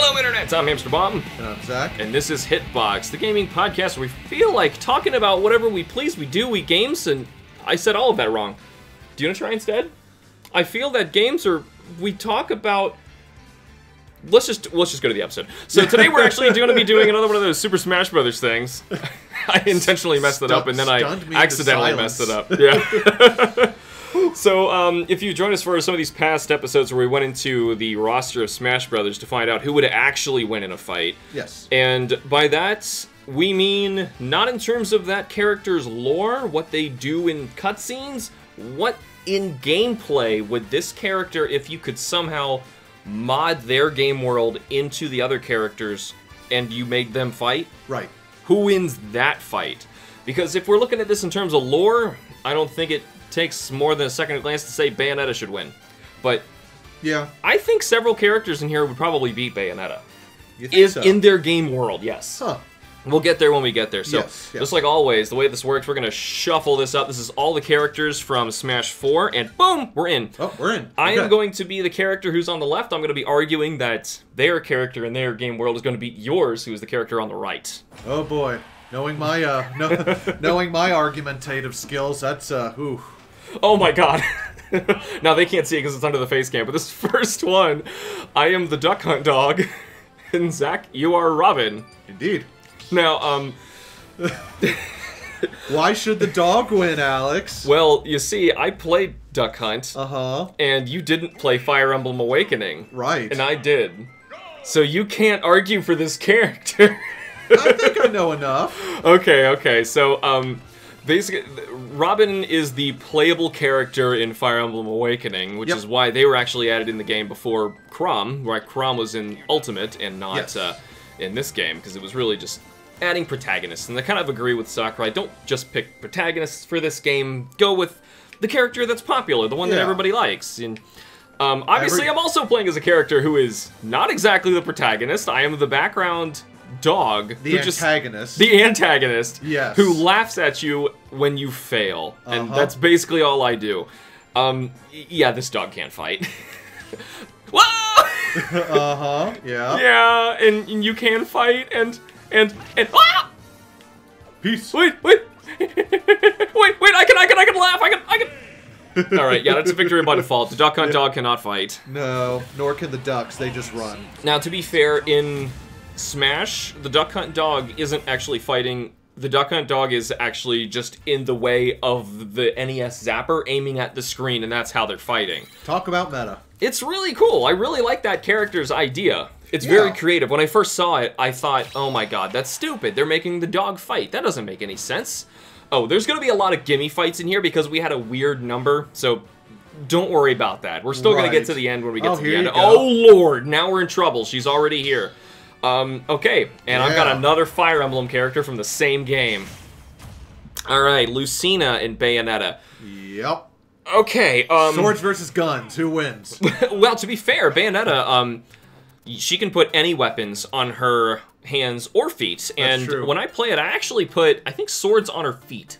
Hello, Internet! I'm HamsterBomb. And I'm Zach. And this is HITBOX, the gaming podcast where we feel like talking about whatever we please. We games, and I said all of that wrong. Do you want to try instead? I feel that games are... We talk about... Let's just go to the episode. So today we're actually going to be doing another one of those Super Smash Brothers things. I intentionally messed it up, and then I accidentally messed it up. Yeah. So, if you joined us for some of these past episodes where we went into the roster of Smash Brothers to find out who would actually win in a fight. Yes. And by that, we mean not in terms of that character's lore, what they do in cutscenes, what in gameplay would this character, if you could somehow mod their game world into the other characters and you made them fight? Right. Who wins that fight? Because if we're looking at this in terms of lore, I don't think it takes more than a second glance to say Bayonetta should win. But yeah, I think several characters in here would probably beat Bayonetta. You think so? In their game world, yes. Huh. We'll get there when we get there. So, yes. Just like always, the way this works, we're going to shuffle this up. This is all the characters from Smash 4, and boom, we're in. Oh, we're in. I Okay. am going to be the character who's on the left. I'm going to be arguing that their character in their game world is going to beat yours, who is the character on the right. Oh boy, knowing my knowing my argumentative skills, that's ooh. Oh my god. Now they can't see it because it's under the face cam, but this first one, I am the Duck Hunt Dog, and Zach, you are Robin. Indeed. Now, Why should the dog win, Alex? well, you see, I played Duck Hunt, Uh-huh. and you didn't play Fire Emblem Awakening. Right. And I did. So you can't argue for this character. I think I know enough. Okay, so, basically, Robin is the playable character in Fire Emblem Awakening, which is why they were actually added in the game before Chrom, where Chrom was in Ultimate and not in this game, because it was really just adding protagonists. And I kind of agree with Sakurai, don't just pick protagonists for this game, go with the character that's popular, the one that everybody likes. And obviously I'm also playing as a character who is not exactly the protagonist, I am the background dog. The antagonist. The antagonist. Yes. Who laughs at you when you fail. And that's basically all I do. Yeah, this dog can't fight. Whoa! Yeah. Yeah, and you can fight, and ah! Peace. Wait, I can laugh, I can. Alright, yeah, that's a victory by default. The Duck Hunt Dog cannot fight. No, nor can the ducks, they just run. Now, to be fair, in Smash, the Duck Hunt Dog isn't actually fighting. The Duck Hunt Dog is actually just in the way of the NES Zapper aiming at the screen, and that's how they're fighting. Talk about meta. It's really cool. I really like that character's idea. It's very creative. When I first saw it, I thought, oh my god, that's stupid. They're making the dog fight. That doesn't make any sense. Oh, there's going to be a lot of gimme fights in here because we had a weird number, so don't worry about that. We're still going to get to the end when we get to the end. Oh lord, now we're in trouble. She's already here. Okay, and I've got another Fire Emblem character from the same game. Alright, Lucina and Bayonetta. Yep. Okay, Swords versus guns, who wins? Well, to be fair, Bayonetta, she can put any weapons on her hands or feet. And when I play it, I actually put, I think, swords on her feet.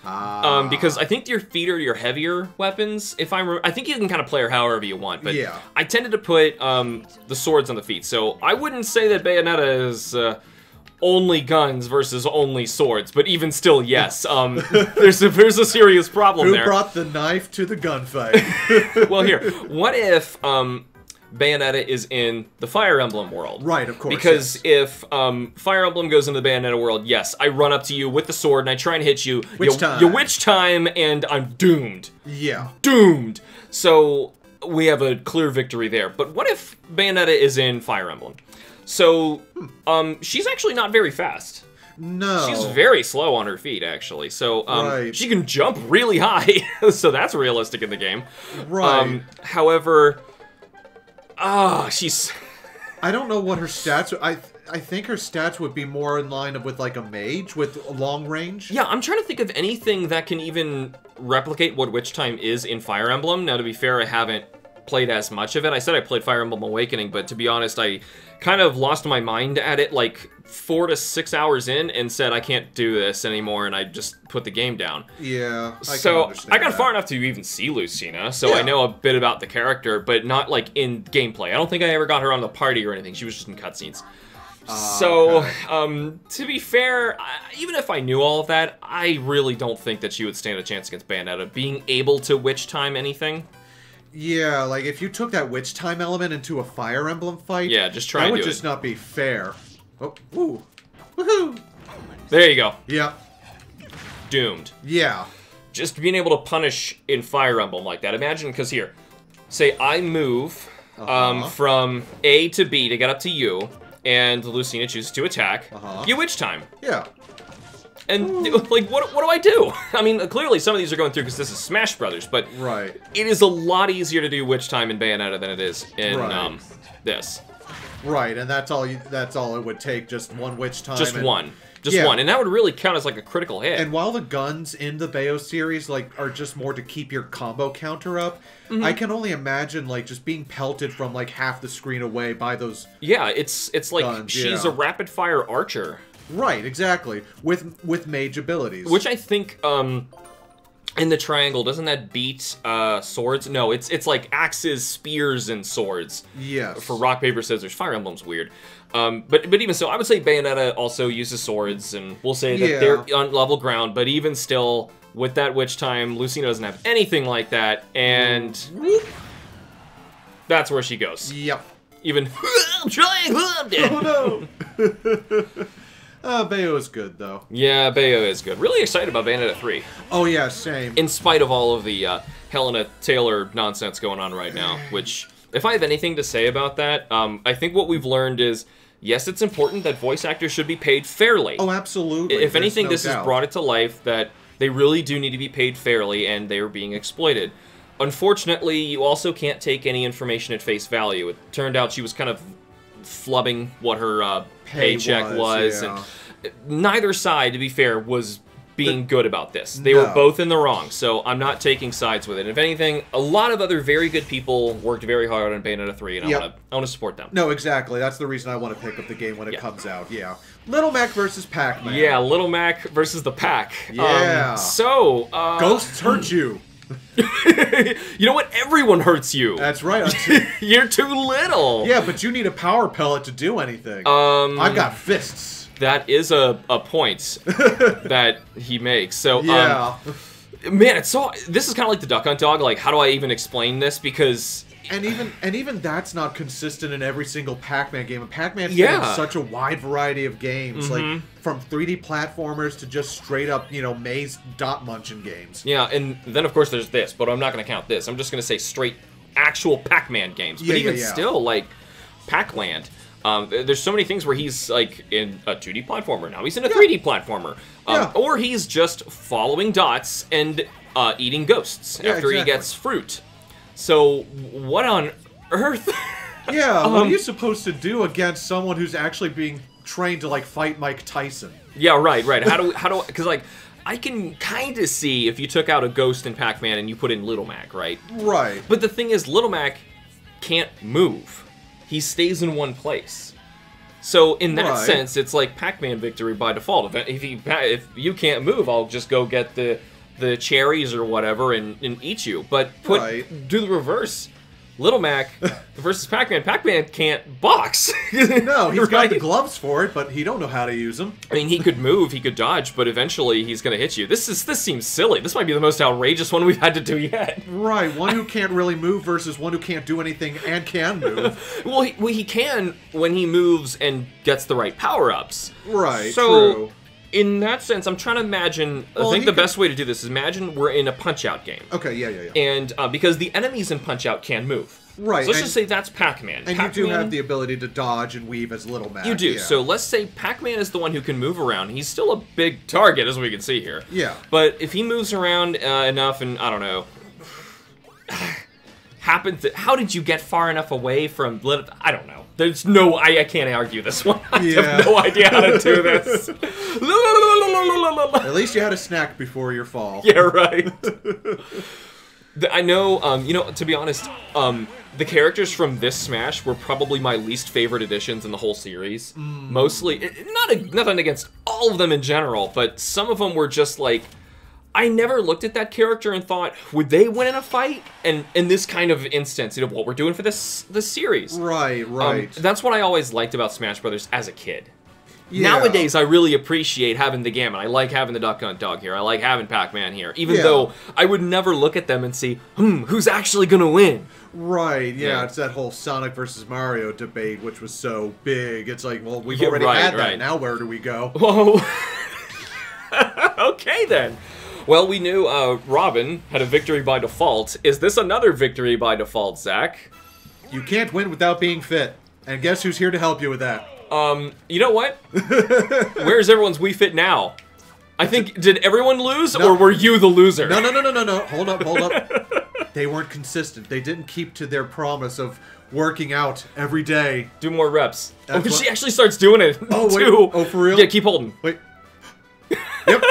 Because I think your feet are your heavier weapons. I think you can kind of play her however you want, but I tended to put the swords on the feet. So I wouldn't say that Bayonetta is only guns versus only swords, but even still, yes, there's a serious problem there. Who brought the knife to the gunfight? Well, here, what if Bayonetta is in the Fire Emblem world? Right, of course. Because if Fire Emblem goes into the Bayonetta world, yes, I run up to you with the sword and I try and hit you. You witch time, and I'm doomed. Yeah. Doomed. So we have a clear victory there. But what if Bayonetta is in Fire Emblem? So she's actually not very fast. No. She's very slow on her feet, actually. So she can jump really high. So that's realistic in the game. Right. However, she's... I don't know what her stats... I think her stats would be more in line with, like, a mage with a long range. Yeah, I'm trying to think of anything that can even replicate what Witch Time is in Fire Emblem. Now, to be fair, I haven't played as much of it. I said I played Fire Emblem Awakening, but to be honest, I kind of lost my mind at it like 4 to 6 hours in and said I can't do this anymore, and I just put the game down. Yeah, so I got far enough to even see Lucina, so I know a bit about the character, but not like in gameplay. I don't think I ever got her on the party or anything. She was just in cutscenes. To be fair, even if I knew all of that, I really don't think that she would stand a chance against Bayonetta. Being able to witch time anything. Yeah, like if you took that witch time element into a Fire Emblem fight, yeah, just try that and would do just not be fair. Oh, woo, woohoo! There you go. Yeah. Doomed. Yeah. Just being able to punish in Fire Emblem like that. Imagine, because here, say I move from A to B to get up to you, and Lucina chooses to attack. You witch time. Yeah. And, like, what do I do? I mean, clearly some of these are going through because this is Smash Brothers, but it is a lot easier to do witch time in Bayonetta than it is in this. Right, and that's all it would take, just one witch time. Just one. Just one, and that would really count as like a critical hit. And while the guns in the Bayo series like are just more to keep your combo counter up, I can only imagine like just being pelted from like half the screen away by those. Yeah, it's like guns, she's a rapid fire archer. Right, exactly, with mage abilities. Which I think in the triangle, doesn't that beat swords? No, it's like axes, spears, and swords. Yes. For rock, paper, scissors. Fire Emblem's weird. But even so, I would say Bayonetta also uses swords, and we'll say that they're on level ground, but even still, with that witch time, Lucina doesn't have anything like that, and that's where she goes. Yep. Even, I'm trying, I'm dead. Oh no! Bayo is good, though. Yeah, Bayo is good. Really excited about Bayonetta 3. Oh yeah, same. In spite of all of the Helena Taylor nonsense going on right now, which, if I have anything to say about that, I think what we've learned is, yes, it's important that voice actors should be paid fairly. Oh, absolutely. If anything, this has brought it to life that they really do need to be paid fairly, and they are being exploited. Unfortunately, you also can't take any information at face value. It turned out she was kind of flubbing what her paycheck was, and neither side, to be fair, was being good about this. They were both in the wrong, so I'm not taking sides with it. If anything, a lot of other very good people worked very hard on Bayonetta 3, and I want to support them. No, exactly. That's the reason I want to pick up the game when it comes out. Yeah. Little Mac versus Pac-Man. Yeah, Little Mac versus the Pac. Yeah. Ghosts hurt you. You know what? Everyone hurts you. That's right. You're too little. Yeah, but you need a power pellet to do anything. I've got fists. That is a point that he makes. So, man, it's so. This is kind of like the Duck Hunt Dog. Like, how do I even explain this? Because. And even that's not consistent in every single Pac-Man game. And Pac-Man's been in such a wide variety of games, like from 3D platformers to just straight up, maze dot munching games. Yeah, and then of course there's this, but I'm not going to count this. I'm just going to say straight actual Pac-Man games. But even still, like Pac-Land, there's so many things where he's like in a 2D platformer now. He's in a 3D platformer, or he's just following dots and eating ghosts after he gets fruit. So, what on earth? What are you supposed to do against someone who's actually being trained to, like, fight Mike Tyson? Yeah, right. How do, because, like, I can kind of see if you took out a ghost in Pac-Man and you put in Little Mac, right? Right. But the thing is, Little Mac can't move. He stays in one place. So, in that sense, it's like Pac-Man victory by default. If you can't move, I'll just go get the cherries or whatever and eat you. But do the reverse. Little Mac versus Pac-Man. Pac-Man can't box. No, he's got the gloves for it, but he don't know how to use them. I mean, he could move, he could dodge, but eventually he's going to hit you. This seems silly. This might be the most outrageous one we've had to do yet. Right, one who can't really move versus one who can't do anything and can move. Well, he can when he moves and gets the right power-ups. Right, so, true. In that sense, I'm trying to imagine, I think the best way to do this is imagine we're in a Punch-Out game. Okay, yeah. And because the enemies in Punch-Out can move. Right. So let's just say that's Pac-Man. And you do have the ability to dodge and weave as Little Mac. You do. Yeah. So let's say Pac-Man is the one who can move around. He's still a big target, as we can see here. Yeah. But if he moves around enough and, I don't know, how did you get far enough away from... I don't know. There's no... I can't argue this one. I have no idea how to do this. At least you had a snack before your fall. Yeah, right. I know, you know, to be honest, the characters from this Smash were probably my least favorite additions in the whole series. Mostly, nothing against all of them in general, but some of them were just like, I never looked at that character and thought, would they win in a fight? And in this kind of instance, you know, what we're doing for this series. Right. That's what I always liked about Smash Brothers as a kid. Yeah. Nowadays, I really appreciate having the gamut. I like having the Duck Hunt Dog here. I like having Pac-Man here. Even though I would never look at them and see, who's actually gonna win? Right, yeah, it's that whole Sonic versus Mario debate, which was so big. It's like, well, we've already had that. Now where do we go? Whoa. Okay, then. Well, we knew Robin had a victory by default. Is this another victory by default, Zach? You can't win without being fit. And guess who's here to help you with that? You know what? Where's everyone's Wii Fit now? I think, did everyone lose, or were you the loser? No. Hold up. They weren't consistent. They didn't keep to their promise of working out every day. Do more reps. Oh, because she actually starts doing it, oh, wait. too. Oh, for real? Yeah, keep holding. Wait. Yep.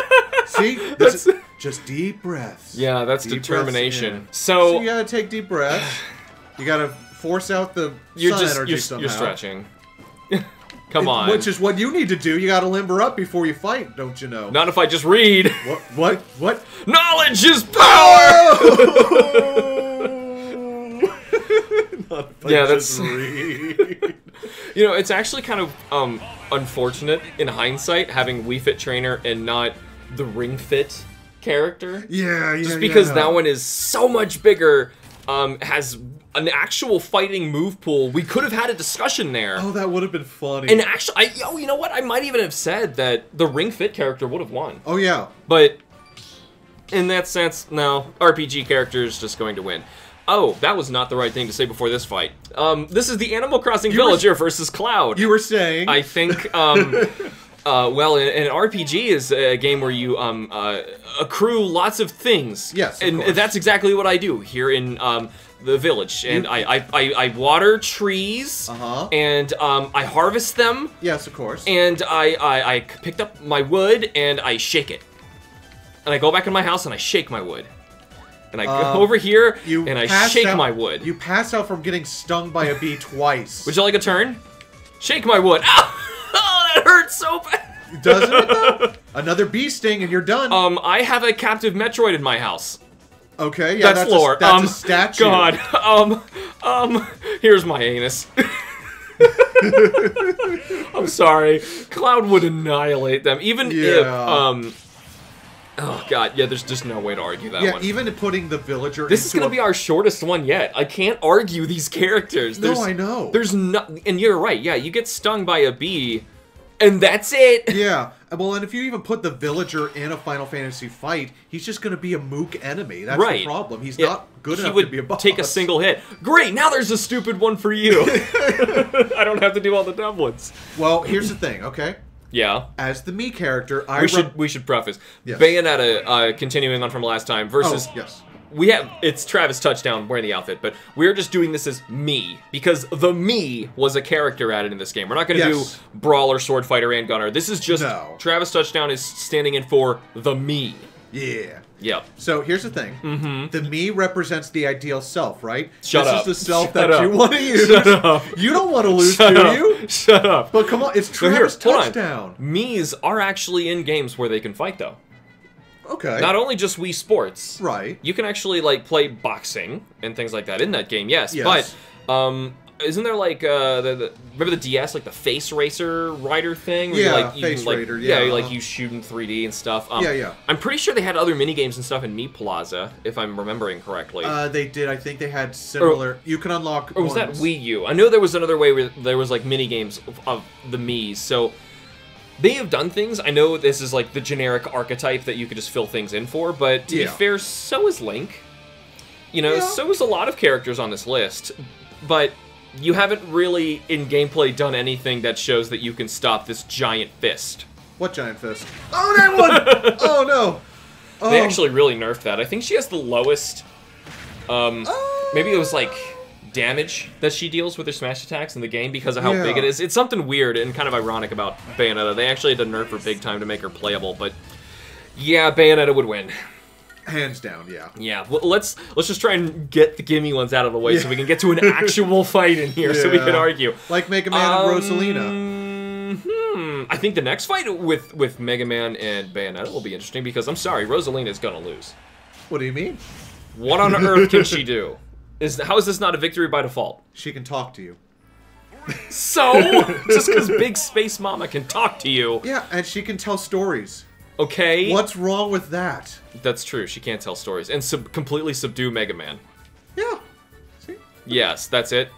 See? This is just deep breaths. Yeah, that's deep determination. So you gotta take deep breaths. You gotta force out the sun energy somehow. You're stretching. Come on. Which is what you need to do. You gotta limber up before you fight, don't you know? Not if I just read. What? Knowledge is power! Not if I just read. You know, it's actually kind of unfortunate in hindsight having Wii Fit Trainer and not the Ring Fit character. Yeah. Just because that one is so much bigger, has an actual fighting move pool. We could have had a discussion there. Oh, that would have been funny. And actually, you know what? I might even have said that the Ring Fit character would have won. Oh, yeah. But in that sense, no. RPG character is just going to win. Oh, that was not the right thing to say before this fight. This is the Animal Crossing Villager versus Cloud. You were saying. I think, well, an RPG is a game where you accrue lots of things. Yes, of and course. that's exactly what I do here in the village. And I water trees, and I harvest them. Yes, of course. And I picked up my wood, and I shake it. And I go back in my house, and I shake my wood. And I go over here, and I shake my wood. You passed out from getting stung by a bee twice. Would you like a turn? Shake my wood. Oh, that hurts so bad. Doesn't it, though? Another bee sting, and you're done. I have a captive Metroid in my house. Okay, yeah, that's lore. That's a statue. God, here's my anus. I'm sorry. Cloud would annihilate them, even if, oh god, yeah, there's just no way to argue that one. Yeah, even putting the villager This is gonna be our shortest one yet. I can't argue these characters. No, I know. There's no, and you're right, yeah, you get stung by a bee, and that's it. Yeah, well, and if you even put the villager in a Final Fantasy fight, he's just gonna be a mook enemy. That's the problem. He's not good enough to be a boss. He would take a single hit. Great, now there's a stupid one for you. I don't have to do all the dumb ones. Well, here's the thing, okay? Yeah. As the me character, we should preface. Yes. Bayonetta, continuing on from last time, versus it's Travis Touchdown wearing the outfit, but we're just doing this as me because the me was a character added in this game. We're not going to do brawler, sword fighter, and gunner. This is just Travis Touchdown is standing in for the me. Yeah. Yep. So here's the thing. The me represents the ideal self, right? Shut up. This is the self that you want to use. Shut up. You don't want to lose, do you? Shut up. But come on, it's Travis Touchdown. Me's are actually in games where they can fight, though. Okay. Not only just Wii Sports. Right. You can actually, like, play boxing and things like that in that game, yes. But, isn't there, like, remember the DS, like, the Face Racer Rider thing? Where Face Raider, yeah. Yeah, like, you shoot in 3D and stuff. Yeah. I'm pretty sure they had other mini-games and stuff in Mi Plaza, if I'm remembering correctly. They did. I think they had similar... you can unlock Or was that Wii U? I know there was another way where there was, like, mini-games of the Miis, so... They have done things. I know this is like the generic archetype that you could just fill things in for, but to be fair, so is Link. You know, so is a lot of characters on this list. But you haven't really, in gameplay, done anything that shows that you can stop this giant fist. What giant fist? Oh, that one! Oh, no! Oh. They actually really nerfed that. I think she has the lowest, maybe it was like... damage that she deals with her smash attacks in the game because of how big it is. It's something weird and kind of ironic about Bayonetta. They actually had to nerf her big time to make her playable, but yeah, Bayonetta would win. Hands down, yeah. Yeah, well, let's just try and get the gimme ones out of the way so we can get to an actual fight in here so we can argue. Like Mega Man and Rosalina. I think the next fight with Mega Man and Bayonetta will be interesting because, I'm sorry, Rosalina's gonna lose. What do you mean? What on earth can she do? How is this not a victory by default? She can talk to you. So? Just because Big Space Mama can talk to you. Yeah, and she can tell stories. Okay. What's wrong with that? That's true. She can't tell stories. And completely subdue Mega Man. Yeah. See? Yes, that's it.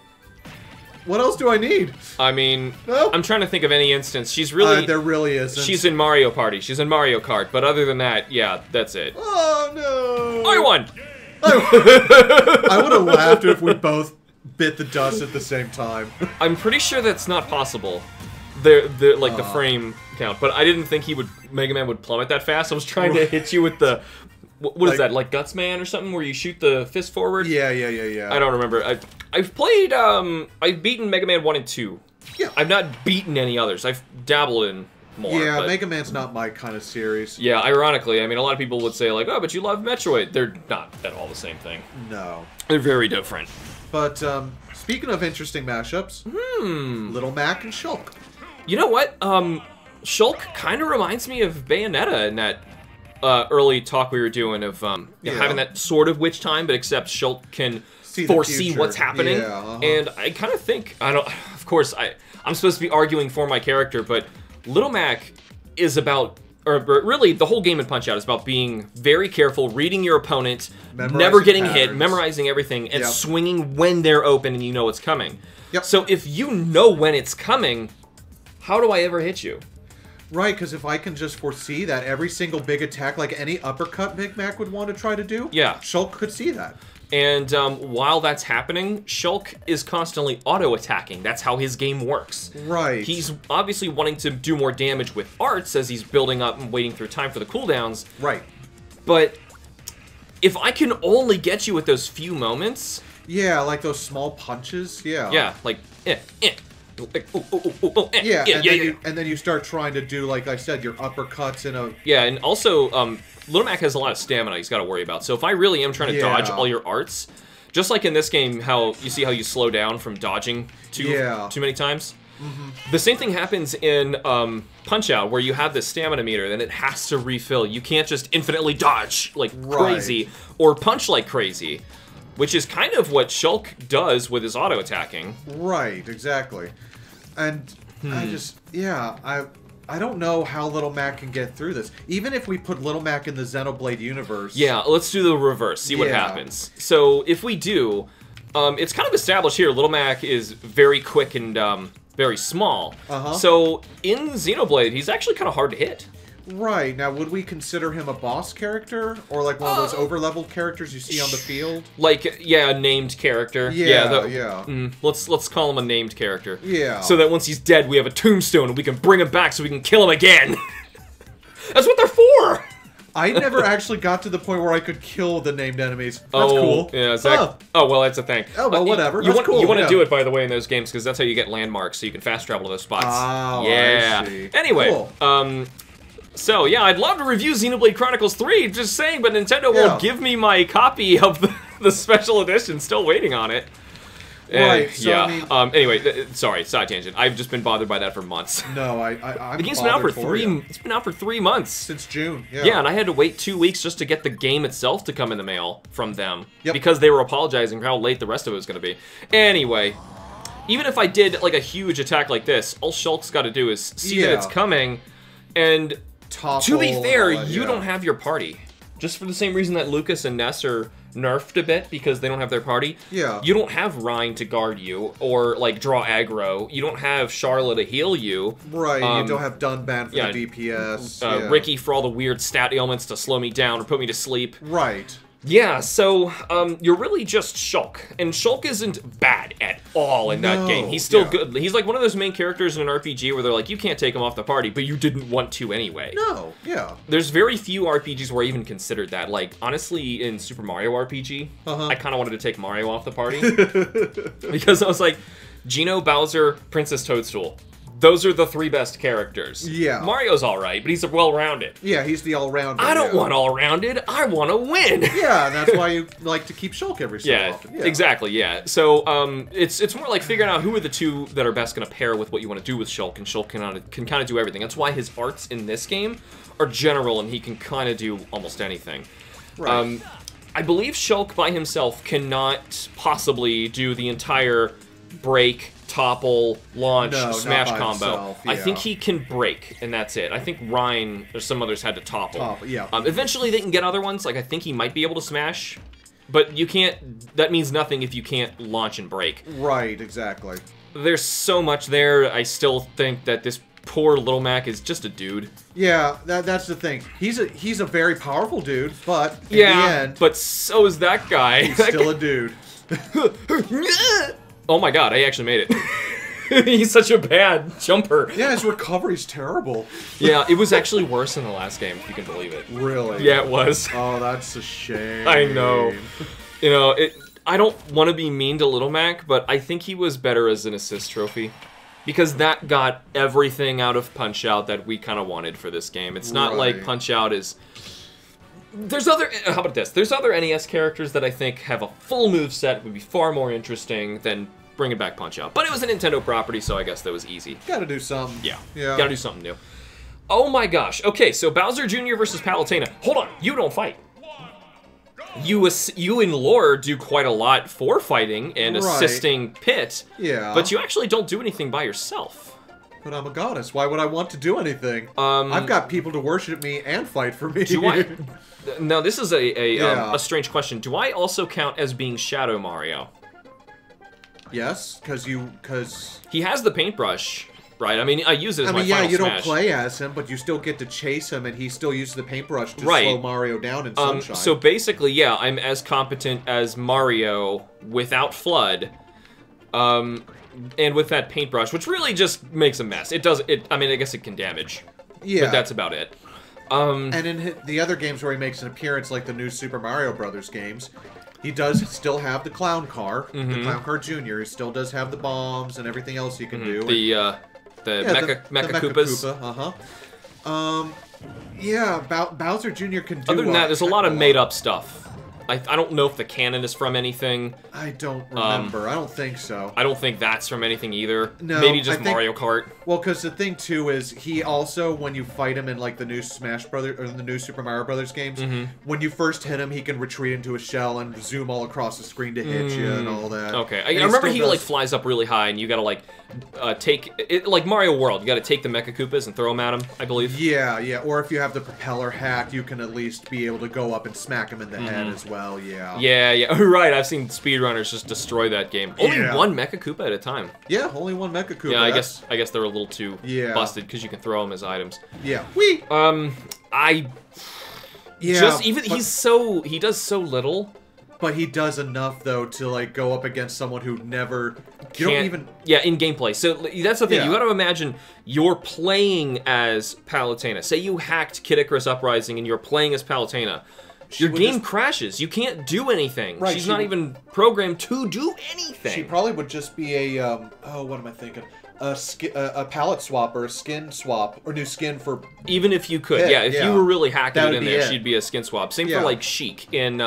What else do I need? I mean, no? I'm trying to think of any instance. She's really... there really isn't. She's in Mario Party. She's in Mario Kart. But other than that, yeah, that's it. Oh, no. I won! I would have laughed if we both bit the dust at the same time. I'm pretty sure that's not possible. The frame count, but I didn't think Mega Man would plummet that fast. I was trying to hit you with the, what is that, like Guts Man or something, where you shoot the fist forward? Yeah. I don't remember. I've played, I've beaten Mega Man 1 and 2. Yeah. I've not beaten any others. I've dabbled in more. Yeah, but, Mega Man's not my kind of series. Yeah, ironically, I mean, a lot of people would say, like, oh, but you love Metroid. They're not at all the same thing. No. They're very different. But, speaking of interesting mashups, Little Mac and Shulk. You know what? Shulk kind of reminds me of Bayonetta in that early talk we were doing of having that sort of witch time, but except Shulk can foresee what's happening. Yeah, And I kind of think, of course, I'm supposed to be arguing for my character, but Little Mac is about, or really the whole game in Punch-Out is about being very careful, reading your opponent, never getting hit, memorizing everything, and swinging when they're open and you know it's coming. Yep. So if you know when it's coming, how do I ever hit you? Right, because if I can just foresee that every single big attack, like any uppercut Big Mac would want to try to do, Shulk could see that. And while that's happening, Shulk is constantly auto-attacking. That's how his game works. Right. He's obviously wanting to do more damage with arts as he's building up and waiting through time for the cooldowns. Right. But if I can only get you with those few moments... Yeah, like those small punches, Yeah, like, and then you start trying to do, like I said, your uppercuts in a... Yeah, and also, Little Mac has a lot of stamina he's got to worry about. So if I really am trying to dodge all your arts, just like in this game, how you see how you slow down from dodging too many times? The same thing happens in Punch-Out, where you have this stamina meter, then it has to refill. You can't just infinitely dodge like crazy, or punch like crazy. Which is kind of what Shulk does with his auto-attacking. Right, exactly. And I just, I don't know how Little Mac can get through this. Even if we put Little Mac in the Xenoblade universe. Yeah, let's do the reverse, see what happens. So if we do, it's kind of established here, Little Mac is very quick and very small. So in Xenoblade, he's actually kind of hard to hit. Right. Now, would we consider him a boss character? Or like one of those over-leveled characters you see on the field? Like, yeah, a named character. Let's call him a named character. Yeah. So that once he's dead, we have a tombstone and we can bring him back so we can kill him again. That's what they're for! I never actually got to the point where I could kill the named enemies. That's cool. Yeah, exactly. Oh, well, that's a thing. Oh, well, whatever. You want to do it, by the way, in those games, because that's how you get landmarks, so you can fast travel to those spots. Oh, yeah. I see. Anyway, cool. So, yeah, I'd love to review Xenoblade Chronicles 3, just saying, but Nintendo won't give me my copy of the special edition. Still waiting on it. Right, so, I mean... anyway, sorry, side tangent. I've just been bothered by that for months. No, I'm The game's been out for 3 months. Since June, Yeah, and I had to wait 2 weeks just to get the game itself to come in the mail from them. Yep. Because they were apologizing for how late the rest of it was going to be. Anyway, even if I did, like, a huge attack like this, all Shulk's got to do is see that it's coming, and... to be fair, you don't have your party. Just for the same reason that Lucas and Ness are nerfed a bit because they don't have their party. Yeah. You don't have Rhine to guard you or, like, draw aggro. You don't have Charlotte to heal you. Right, you don't have Dunban for the DPS. Ricky for all the weird stat ailments to slow me down or put me to sleep. Right. Yeah, so you're really just Shulk, and Shulk isn't bad at all in that game. He's still good. He's like one of those main characters in an RPG where they're like, you can't take him off the party, but you didn't want to anyway. No, yeah. There's very few RPGs where I even considered that. Like, honestly, in Super Mario RPG, I kind of wanted to take Mario off the party. Because I was like, Geno, Bowser, Princess Toadstool. those are the 3 best characters. Yeah. Mario's alright, but he's well-rounded. Yeah, he's the all-rounder. I don't want all-rounded, I want to win! Yeah, and that's why you like to keep Shulk every so often. Yeah, exactly, yeah. So, it's more like figuring out who are the 2 that are best going to pair with what you want to do with Shulk, and Shulk can kind of do everything. That's why his arts in this game are general, and he can kind of do almost anything. Right. I believe Shulk by himself cannot possibly do the entire break, topple, launch, smash combo. Himself, yeah. I think he can break, and that's it. I think Ryan or some others had to topple. Yeah. Eventually they can get other ones, like I think he might be able to smash, but you can't, that means nothing if you can't launch and break. Right, exactly. There's so much there. I still think that this poor Little Mac is just a dude. Yeah, that's the thing. He's a very powerful dude, but in the end, but so is that guy. He's still a dude. Oh my god, I actually made it. He's such a bad jumper. Yeah, his recovery's terrible. Yeah, it was actually worse in the last game, if you can believe it. Really? Yeah, it was. Oh, that's a shame. I know. You know, I don't want to be mean to Little Mac, but I think he was better as an assist trophy. Because that got everything out of Punch-Out that we kind of wanted for this game. It's not like Punch-Out is... There's other... How about this? There's other NES characters that I think have a full moveset, would be far more interesting than bringing back Punch-Out. But it was a Nintendo property, so I guess that was easy. Gotta do something. Yeah. Gotta do something new. Oh my gosh. Okay, so Bowser Jr. versus Palutena. Hold on, you don't fight. You in lore do quite a lot for fighting and assisting Pit. Yeah. But you actually don't do anything by yourself. But I'm a goddess. Why would I want to do anything? I've got people to worship me and fight for me. Do I? Now this is a strange question. Do I also count as being Shadow Mario? Yes, because he has the paintbrush. Right, I mean, I use it as my final you smash. don't play as him, but you still get to chase him, and he still uses the paintbrush to slow Mario down in Sunshine. So basically, yeah, I'm as competent as Mario without FLUDD, and with that paintbrush, which really just makes a mess. I mean, I guess it can damage. Yeah. But that's about it. And in the other games where he makes an appearance, like the new Super Mario Brothers games, he does still have the Clown Car, the Clown Car Jr. He still does have the bombs and everything else he can do. The Mecha Koopas. Bowser Jr. can do. Other than that, there's a lot of made-up stuff. I don't know if the canon is from anything. I don't remember. I don't think so. I don't think that's from anything either. No, maybe just Mario Kart. Well, because the thing too is he also, when you fight him in like the new Smash Brothers or the new Super Mario Brothers games, when you first hit him, he can retreat into a shell and zoom all across the screen to hit you and all that. Okay, I remember he like flies up really high, and you gotta like take it like Mario World. You gotta take the Mecha Koopas and throw them at him, I believe. Yeah. Or if you have the propeller hack, you can at least be able to go up and smack him in the head as well. Yeah. Right, I've seen speedrunners just destroy that game. Only one Mecha Koopa at a time. Yeah, only one Mecha Koopa. Yeah, I guess they're a little too busted because you can throw them as items. Yeah. He does so little. But he does enough though to like go up against someone who never in gameplay. So that's the thing. You got to imagine you're playing as Palutena. Say you hacked Kid Icarus Uprising and you're playing as Palutena. Your game crashes. You can't do anything. Right, She's not even programmed to do anything. She probably would just be a what am I thinking? A palette swap or a skin swap or new skin for. Even if you could, if you were really hacking it in there, she'd be a skin swap. Same for like Sheik in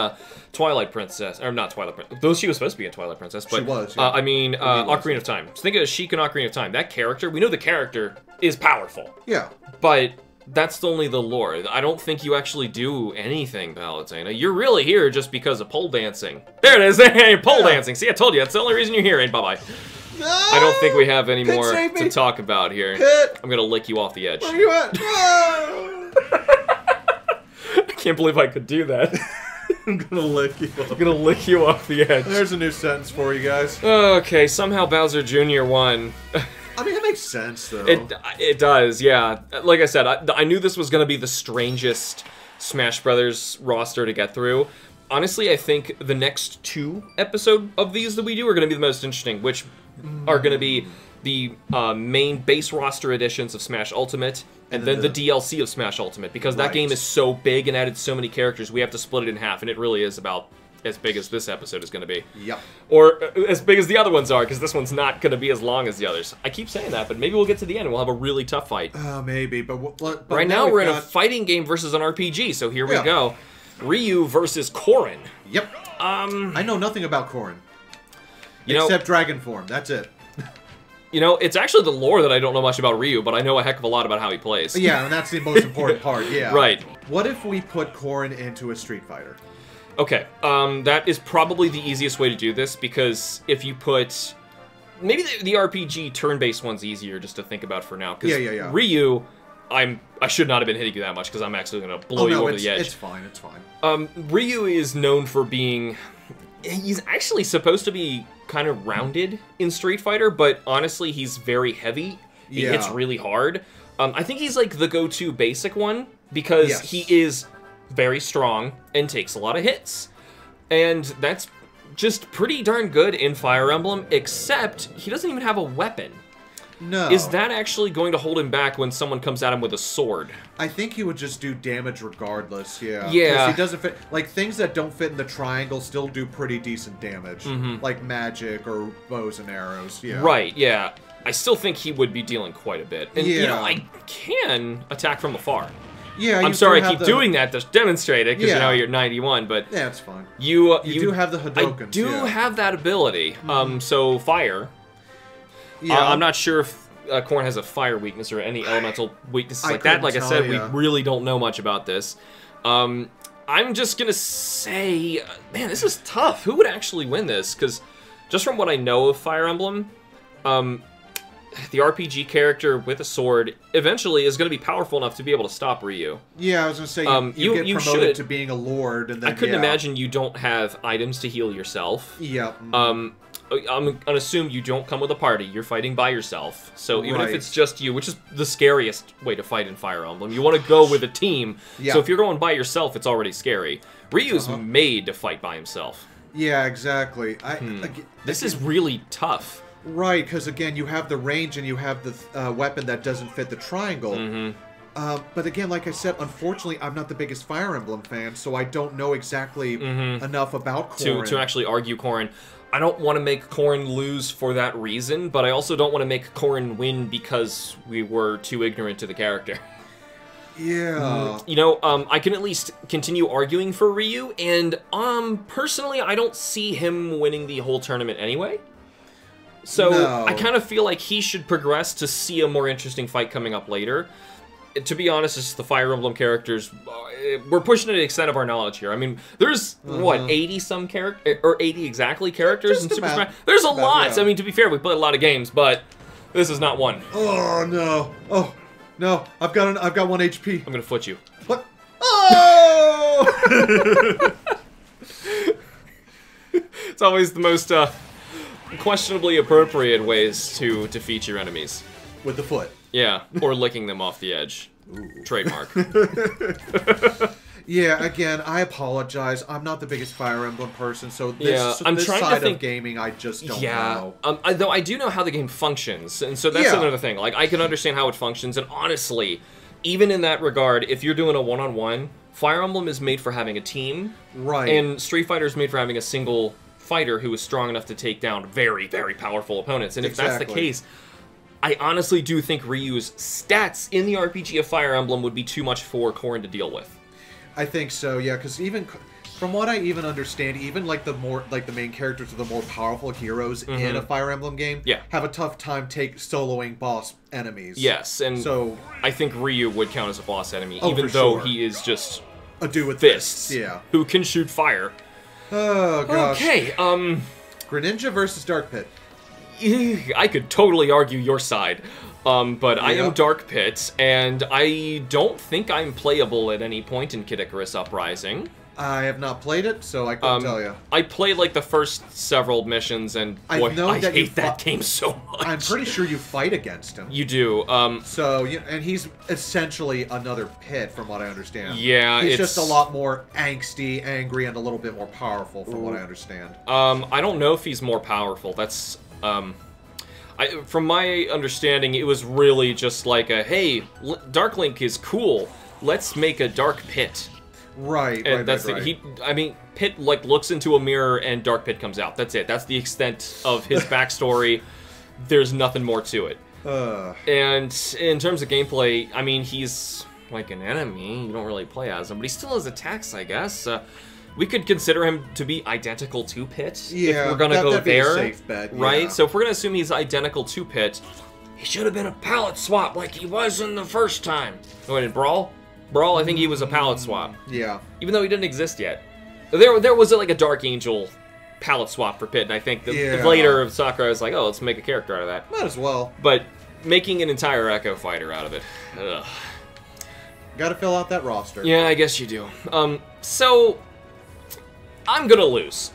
Twilight Princess, or not Twilight Princess. Though she was supposed to be in Twilight Princess, but she was. I mean, Ocarina of Time. So think of Sheik in Ocarina of Time. That character, we know the character is powerful. Yeah, but. That's only the lore. I don't think you actually do anything, Palutena. You're really here just because of pole dancing. There it is! Hey, pole dancing! See, I told you, that's the only reason you're here, and bye-bye. No! I don't think we have any more to talk about here. Pit. I'm gonna lick you off the edge. Where are you at? No! I can't believe I could do that. I'm gonna lick you off. I'm gonna lick you off the edge. There's a new sentence for you guys. Okay, somehow Bowser Jr. won. I mean, it makes sense, though. It does, yeah. Like I said, I knew this was going to be the strangest Smash Brothers roster to get through. Honestly, I think the next 2 episodes of these that we do are going to be the most interesting, which are going to be the main base roster editions of Smash Ultimate, and then the DLC of Smash Ultimate, because that game is so big and added so many characters, we have to split it in half, and it really is about as big as this episode is going to be. Yep. Or as big as the other ones are, because this one's not going to be as long as the others. I keep saying that, but maybe we'll get to the end and we'll have a really tough fight. Maybe, but right now we're in a fighting game versus an RPG, so here we go. Ryu versus Corrin. Yep. I know nothing about Corrin. You except Dragon Form, that's it. You know, it's actually the lore that I don't know much about Ryu, but I know a heck of a lot about how he plays. Yeah, and that's the most important part, yeah. Right. What if we put Corrin into a Street Fighter? Okay, that is probably the easiest way to do this, because if you put... Maybe the RPG turn-based one's easier just to think about for now, because Ryu, I should not have been hitting you that much, because I'm actually going to blow you over the edge. It's fine, it's fine. Ryu is known for being... He's actually supposed to be kind of rounded in Street Fighter, but honestly, he's very heavy. He hits really hard. I think he's like the go-to basic one, because he is very strong and takes a lot of hits. And that's just pretty darn good in Fire Emblem, except he doesn't even have a weapon. No. Is that actually going to hold him back when someone comes at him with a sword? I think he would just do damage regardless, yeah. Yeah. Because he doesn't fit... Like, things that don't fit in the triangle still do pretty decent damage. Like magic or bows and arrows, yeah. Right, yeah. I still think he would be dealing quite a bit. And, you know, I can attack from afar. Yeah, I'm sorry I keep doing that to demonstrate it, because you know you're 91, but... Yeah, it's fine. You do have the Hadokens, I do have that ability. So, fire... Yeah. I'm not sure if Corrin has a fire weakness or any elemental weaknesses like that. Like I said, we really don't know much about this. I'm just going to say, man, this is tough. Who would actually win this? Because just from what I know of Fire Emblem, the RPG character with a sword eventually is going to be powerful enough to be able to stop Ryu. Yeah, I was going to say, you get promoted to being a lord. And then, I couldn't imagine you don't have items to heal yourself. Yeah. I'm going to assume you don't come with a party. You're fighting by yourself. So even if it's just you, which is the scariest way to fight in Fire Emblem, you want to go with a team. So if you're going by yourself, it's already scary. Ryu's made to fight by himself. Yeah, exactly. This is really tough. Right, because again, you have the range and you have the weapon that doesn't fit the triangle. But again, like I said, unfortunately, I'm not the biggest Fire Emblem fan, so I don't know exactly enough about Corrin. To actually argue Corrin. I don't want to make Corrin lose for that reason, but I also don't want to make Corrin win because we were too ignorant to the character. Yeah. You know, I can at least continue arguing for Ryu, and personally, I don't see him winning the whole tournament anyway. So I kind of feel like he should progress to see a more interesting fight coming up later. To be honest, it's the Fire Emblem characters. We're pushing to the extent of our knowledge here. I mean, there's, what, 80-some characters? Or 80 exactly characters in Super Smash? There's a lot! I mean, to be fair, we played a lot of games, but this is not one. Oh, no. Oh, no. I've got 1 HP. I'm gonna foot you. What? Oh! It's always the most questionably appropriate ways to defeat your enemies. With the foot. Yeah, or licking them off the edge. Ooh. Trademark. Yeah, again, I apologize. I'm not the biggest Fire Emblem person, so this, I'm this trying side to think, of gaming, I just don't know. Though I do know how the game functions, and so that's another thing. Like, I can understand how it functions, and honestly, even in that regard, if you're doing a one-on-one, Fire Emblem is made for having a team, right? And Street Fighter is made for having a single fighter who is strong enough to take down very, very powerful opponents. And if that's the case, I honestly do think Ryu's stats in the RPG of Fire Emblem would be too much for Corrin to deal with. I think so, yeah, because even from what I even understand, even like the main characters of the more powerful heroes in a Fire Emblem game have a tough time soloing boss enemies. Yes, and so I think Ryu would count as a boss enemy, even though he is just a dude with fists, who can shoot fire. Oh gosh. Okay, Greninja versus Dark Pit. I could totally argue your side, but I am Dark Pit, and I don't think I'm playable at any point in Kid Icarus Uprising. I have not played it, so I couldn't tell you. I played like the first several missions, and boy, I hate that game so much. I'm pretty sure you fight against him. You do. So, and he's essentially another Pit, from what I understand. Yeah, he's just a lot more angsty, angry, and a little bit more powerful, from what I understand. I don't know if he's more powerful. That's from my understanding, it was really just like a, hey, Dark Link is cool. Let's make a Dark Pit. Right, and that's right. I mean, Pit like looks into a mirror and Dark Pit comes out. That's it. That's the extent of his backstory. There's nothing more to it. And in terms of gameplay, I mean, he's like an enemy. You don't really play as him, but he still has attacks, I guess. We could consider him to be identical to Pit. Yeah, if we're gonna go there, be a safe bet, right? Yeah. So if we're gonna assume he's identical to Pit, he should have been a palette swap like he was in the first time. Oh, and in Brawl, I think he was a palette swap. Yeah. Even though he didn't exist yet. There was like a Dark Angel palette swap for Pit, and I think later Sakurai was like, oh, let's make a character out of that. Might as well. But making an entire Echo fighter out of it. Ugh. Gotta fill out that roster. Yeah, I guess you do. So I'm gonna lose.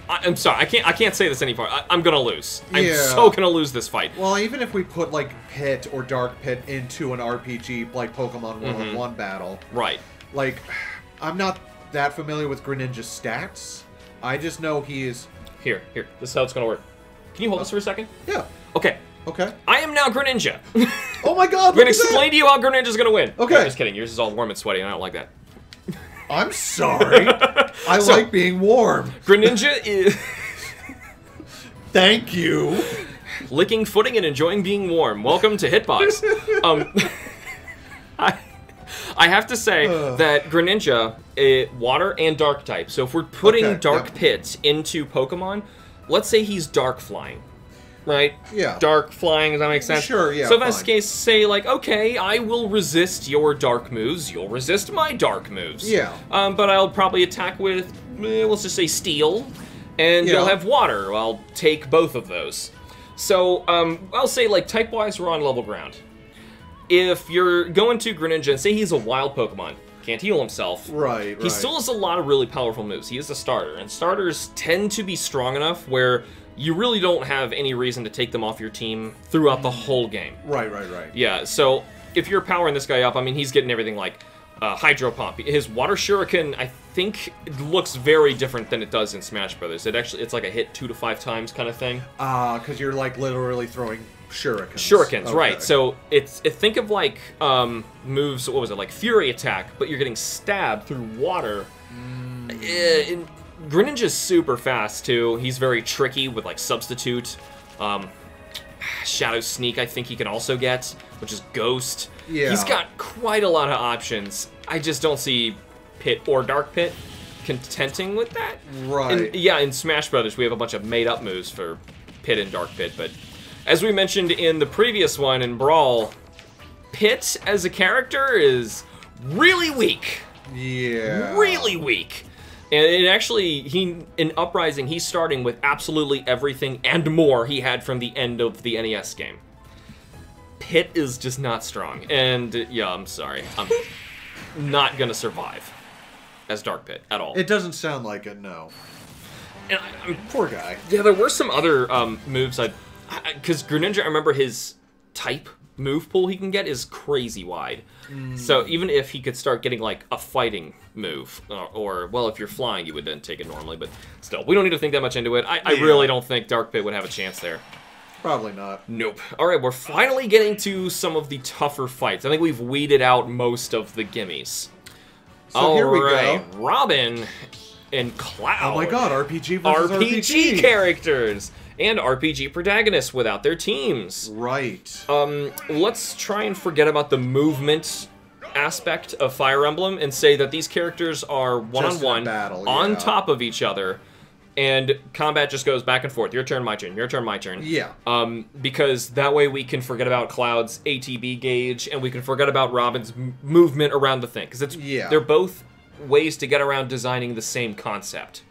I'm sorry, I can't say this anymore. I'm gonna lose. I'm so gonna lose this fight. Well, even if we put like Pit or Dark Pit into an RPG like Pokemon 1-on-1 battle, right? Like, I'm not that familiar with Greninja's stats. I just know he is. Here. This is how it's gonna work. Can you hold this for a second? Yeah. Okay. I am now Greninja. Oh my God! I'm gonna explain to you how Greninja's gonna win. Okay. No, just kidding. Yours is all warm and sweaty, and I don't like that. I'm sorry. I like being warm. Greninja is... Thank you. Licking footing and enjoying being warm. Welcome to HITBOX. I have to say that Greninja, water and dark type. So if we're putting Dark Pit into Pokemon, let's say he's dark flying. Right? Yeah. Dark flying, does that make sense? Sure, yeah. So if that's the case, say, like, okay, I will resist your dark moves, you'll resist my dark moves. Yeah. But I'll probably attack with, let's just say, steel, and you'll have water. I'll take both of those. So, I'll say, like, type-wise, we're on level ground. If you're going to Greninja and say he's a wild Pokemon, can't heal himself. Right. He still has a lot of really powerful moves. He is a starter, and starters tend to be strong enough where you really don't have any reason to take them off your team throughout the whole game. Right. Yeah, so if you're powering this guy up, I mean, he's getting everything like Hydro Pump. His Water Shuriken, I think, looks very different than it does in Smash Brothers. It's like a hit 2 to 5 times kind of thing. Because you're like literally throwing shurikens. Shurikens, right. So think of like moves, what was it, like Fury Attack, but you're getting stabbed through water. Greninja's super fast, too. He's very tricky with, like, Substitute. Shadow Sneak, I think he can also get, which is Ghost. Yeah. He's got quite a lot of options. I just don't see Pit or Dark Pit contenting with that. Right. And, yeah, in Smash Brothers, we have a bunch of made-up moves for Pit and Dark Pit, but as we mentioned in the previous one, in Brawl, Pit as a character is really weak. Yeah. Really weak. And it actually, in Uprising, he's starting with absolutely everything and more he had from the end of the NES game. Pit is just not strong. And, yeah, I'm sorry. I'm not gonna survive as Dark Pit at all. It doesn't sound like it, no. And poor guy. Yeah, there were some other moves because Greninja, I remember his type move pool he can get is crazy wide. So even if he could start getting like a fighting move, or well, if you're flying, you would then take it normally, but still, we don't need to think that much into it. I really don't think Dark Pit would have a chance there. Probably not. Nope. Alright, we're finally getting to some of the tougher fights. I think we've weeded out most of the gimmies. So here we go. Robin and Cloud. Oh my god, RPG versus RPG characters! And RPG protagonists without their teams. Right. Let's try and forget about the movement aspect of Fire Emblem and say that these characters are one-on-one, on top of each other, and combat just goes back and forth. Your turn, my turn, your turn, my turn. Yeah. Because that way we can forget about Cloud's ATB gauge, and we can forget about Robin's movement around the thing. Because they're both ways to get around designing the same concept.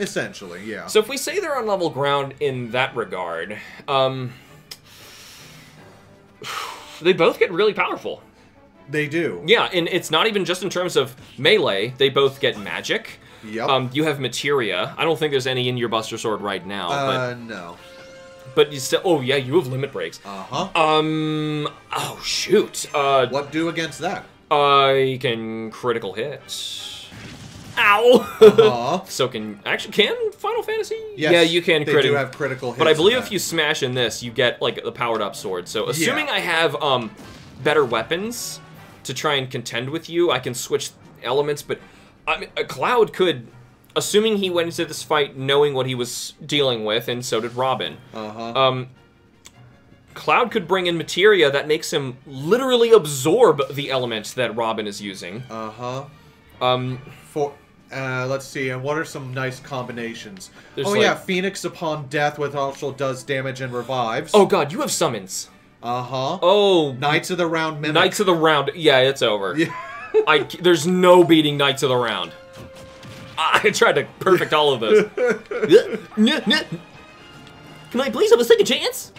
Essentially, yeah. So if we say they're on level ground in that regard, they both get really powerful. They do. Yeah, and it's not even just in terms of melee. They both get magic. Yep. You have materia. I don't think there's any in your Buster Sword right now. No. But you still... Oh, yeah, you have limit breaks. Uh-huh. Oh, shoot. What do against that? I can critical hit. Ow! So can Final Fantasy? Yes, yeah, you can they do have critical hits. But I believe if you smash in this, you get like the powered up sword. So assuming I have better weapons to try and contend with you, I can switch elements. But I mean, Cloud could, assuming he went into this fight knowing what he was dealing with, and so did Robin. Cloud could bring in materia that makes him literally absorb the element that Robin is using. Let's see, and what are some nice combinations? There's Phoenix upon death, which also does damage and revives. Oh god, you have summons. Oh. Knights of the Round Mimic. Knights of the Round. Yeah, it's over. Yeah. There's no beating Knights of the Round. I tried to perfect all of those. Can I please have a second chance?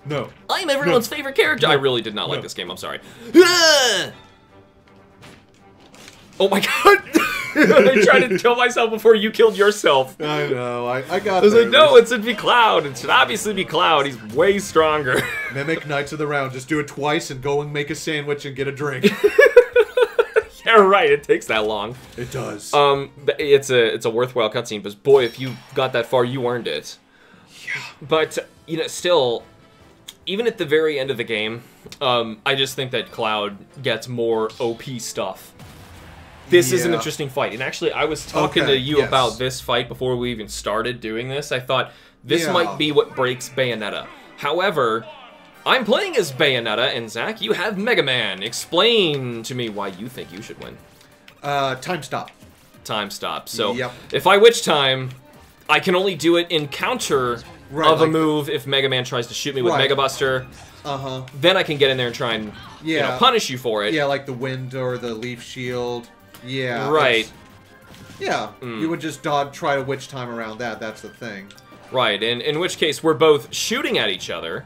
No. I am everyone's favorite character. I really did not like this game, I'm sorry. Oh my god! I tried to kill myself before you killed yourself. I know, I got I was like, no, it should be Cloud. It should obviously be Cloud. He's way stronger. Mimic Knights of the Round. Just do it twice and go and make a sandwich and get a drink. Yeah, right. It takes that long. It does. It's a worthwhile cutscene, but boy, if you got that far, you earned it. Yeah. But, you know, still, even at the very end of the game, I just think that Cloud gets more OP stuff. This is an interesting fight. And actually, I was talking to you about this fight before we even started doing this. I thought this might be what breaks Bayonetta. However, I'm playing as Bayonetta, and Zach, you have Mega Man. Explain to me why you think you should win. Time stop. Time stop. So, if I witch time, I can only do it in counter of a move if Mega Man tries to shoot me with Mega Buster. Then I can get in there and try and you know, punish you for it. Yeah, like the wind or the leaf shield. Yeah. Right. Yeah. You would just try to witch time around that. That's the thing. Right, and in which case we're both shooting at each other.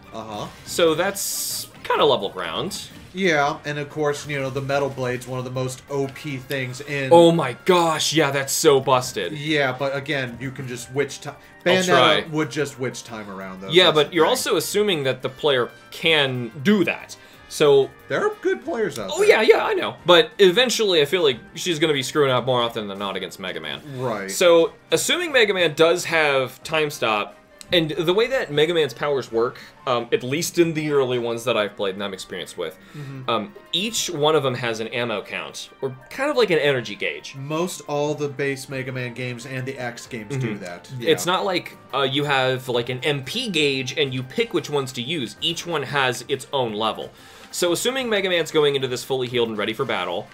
So that's kind of level ground. Yeah, and of course, you know, the Metal Blade's one of the most OP things in... Oh my gosh, yeah, that's so busted. Yeah, but again, you can just witch time... Bayonetta would just witch time around those. Yeah, but you're also assuming that the player can do that. So... There are good players out there. Oh yeah, I know. But eventually, I feel like she's going to be screwing up more often than not against Mega Man. Right. So, assuming Mega Man does have Time Stop, and the way that Mega Man's powers work, at least in the early ones that I've played and I'm experienced with, each one of them has an ammo count, or kind of like an energy gauge. Most all the base Mega Man games and the X games do that. Yeah. It's not like you have like an MP gauge and you pick which ones to use. Each one has its own level. So assuming Mega Man's going into this fully healed and ready for battle,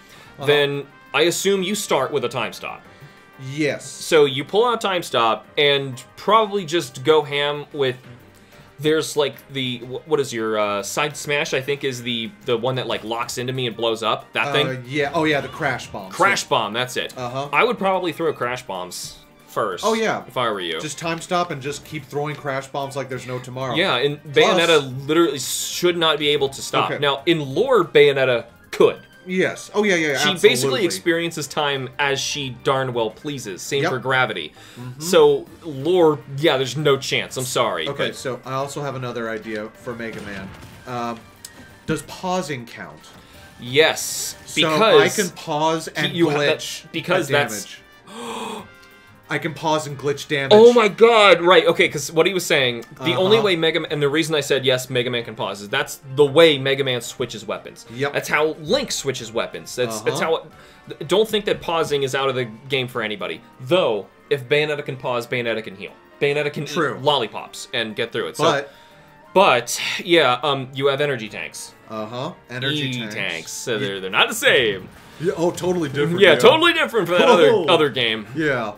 then I assume you start with a time stop. Yes. So you pull out time stop and probably just go ham with... There's like the... What is your side smash, I think, is the one that like locks into me and blows up. That thing? Yeah. Oh yeah, the crash bomb. Crash bomb, that's it. I would probably throw crash bombs first. Oh yeah. If I were you. Just time stop and just keep throwing crash bombs like there's no tomorrow. Yeah, and Bayonetta literally should not be able to stop. Now, in lore, Bayonetta could. Yes. Oh yeah, She basically experiences time as she darn well pleases. Same for gravity. So, lore, yeah, there's no chance. I'm sorry. Okay, so I also have another idea for Mega Man. Does pausing count? Yes, because... So I can pause and glitch because damage. I can pause and glitch damage. Oh my god, right, okay, because what he was saying, the only way Mega Man, and the reason I said yes, Mega Man can pause, is that's the way Mega Man switches weapons. Yep. That's how Link switches weapons. That's how... Don't think that pausing is out of the game for anybody. Though, if Bayonetta can pause, Bayonetta can heal. Bayonetta can eat lollipops and get through it. But yeah, you have energy tanks. Energy tanks. So they're not the same. Yeah, oh, totally different. Yeah, totally different from that other game. Yeah.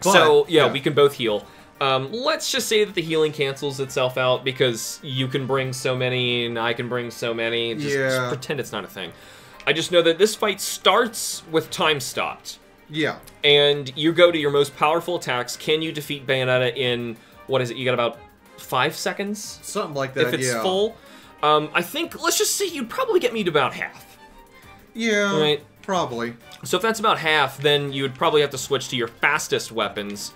So, yeah, we can both heal. Let's just say that the healing cancels itself out because you can bring so many and I can bring so many. Just pretend it's not a thing. I just know that this fight starts with time stopped. Yeah. And you go to your most powerful attacks. Can you defeat Bayonetta in, what is it, you got about 5 seconds? Something like that, if it's full. I think, let's just say you'd probably get me to about half. Yeah. Right? Probably. So if that's about half, then you would probably have to switch to your fastest weapons.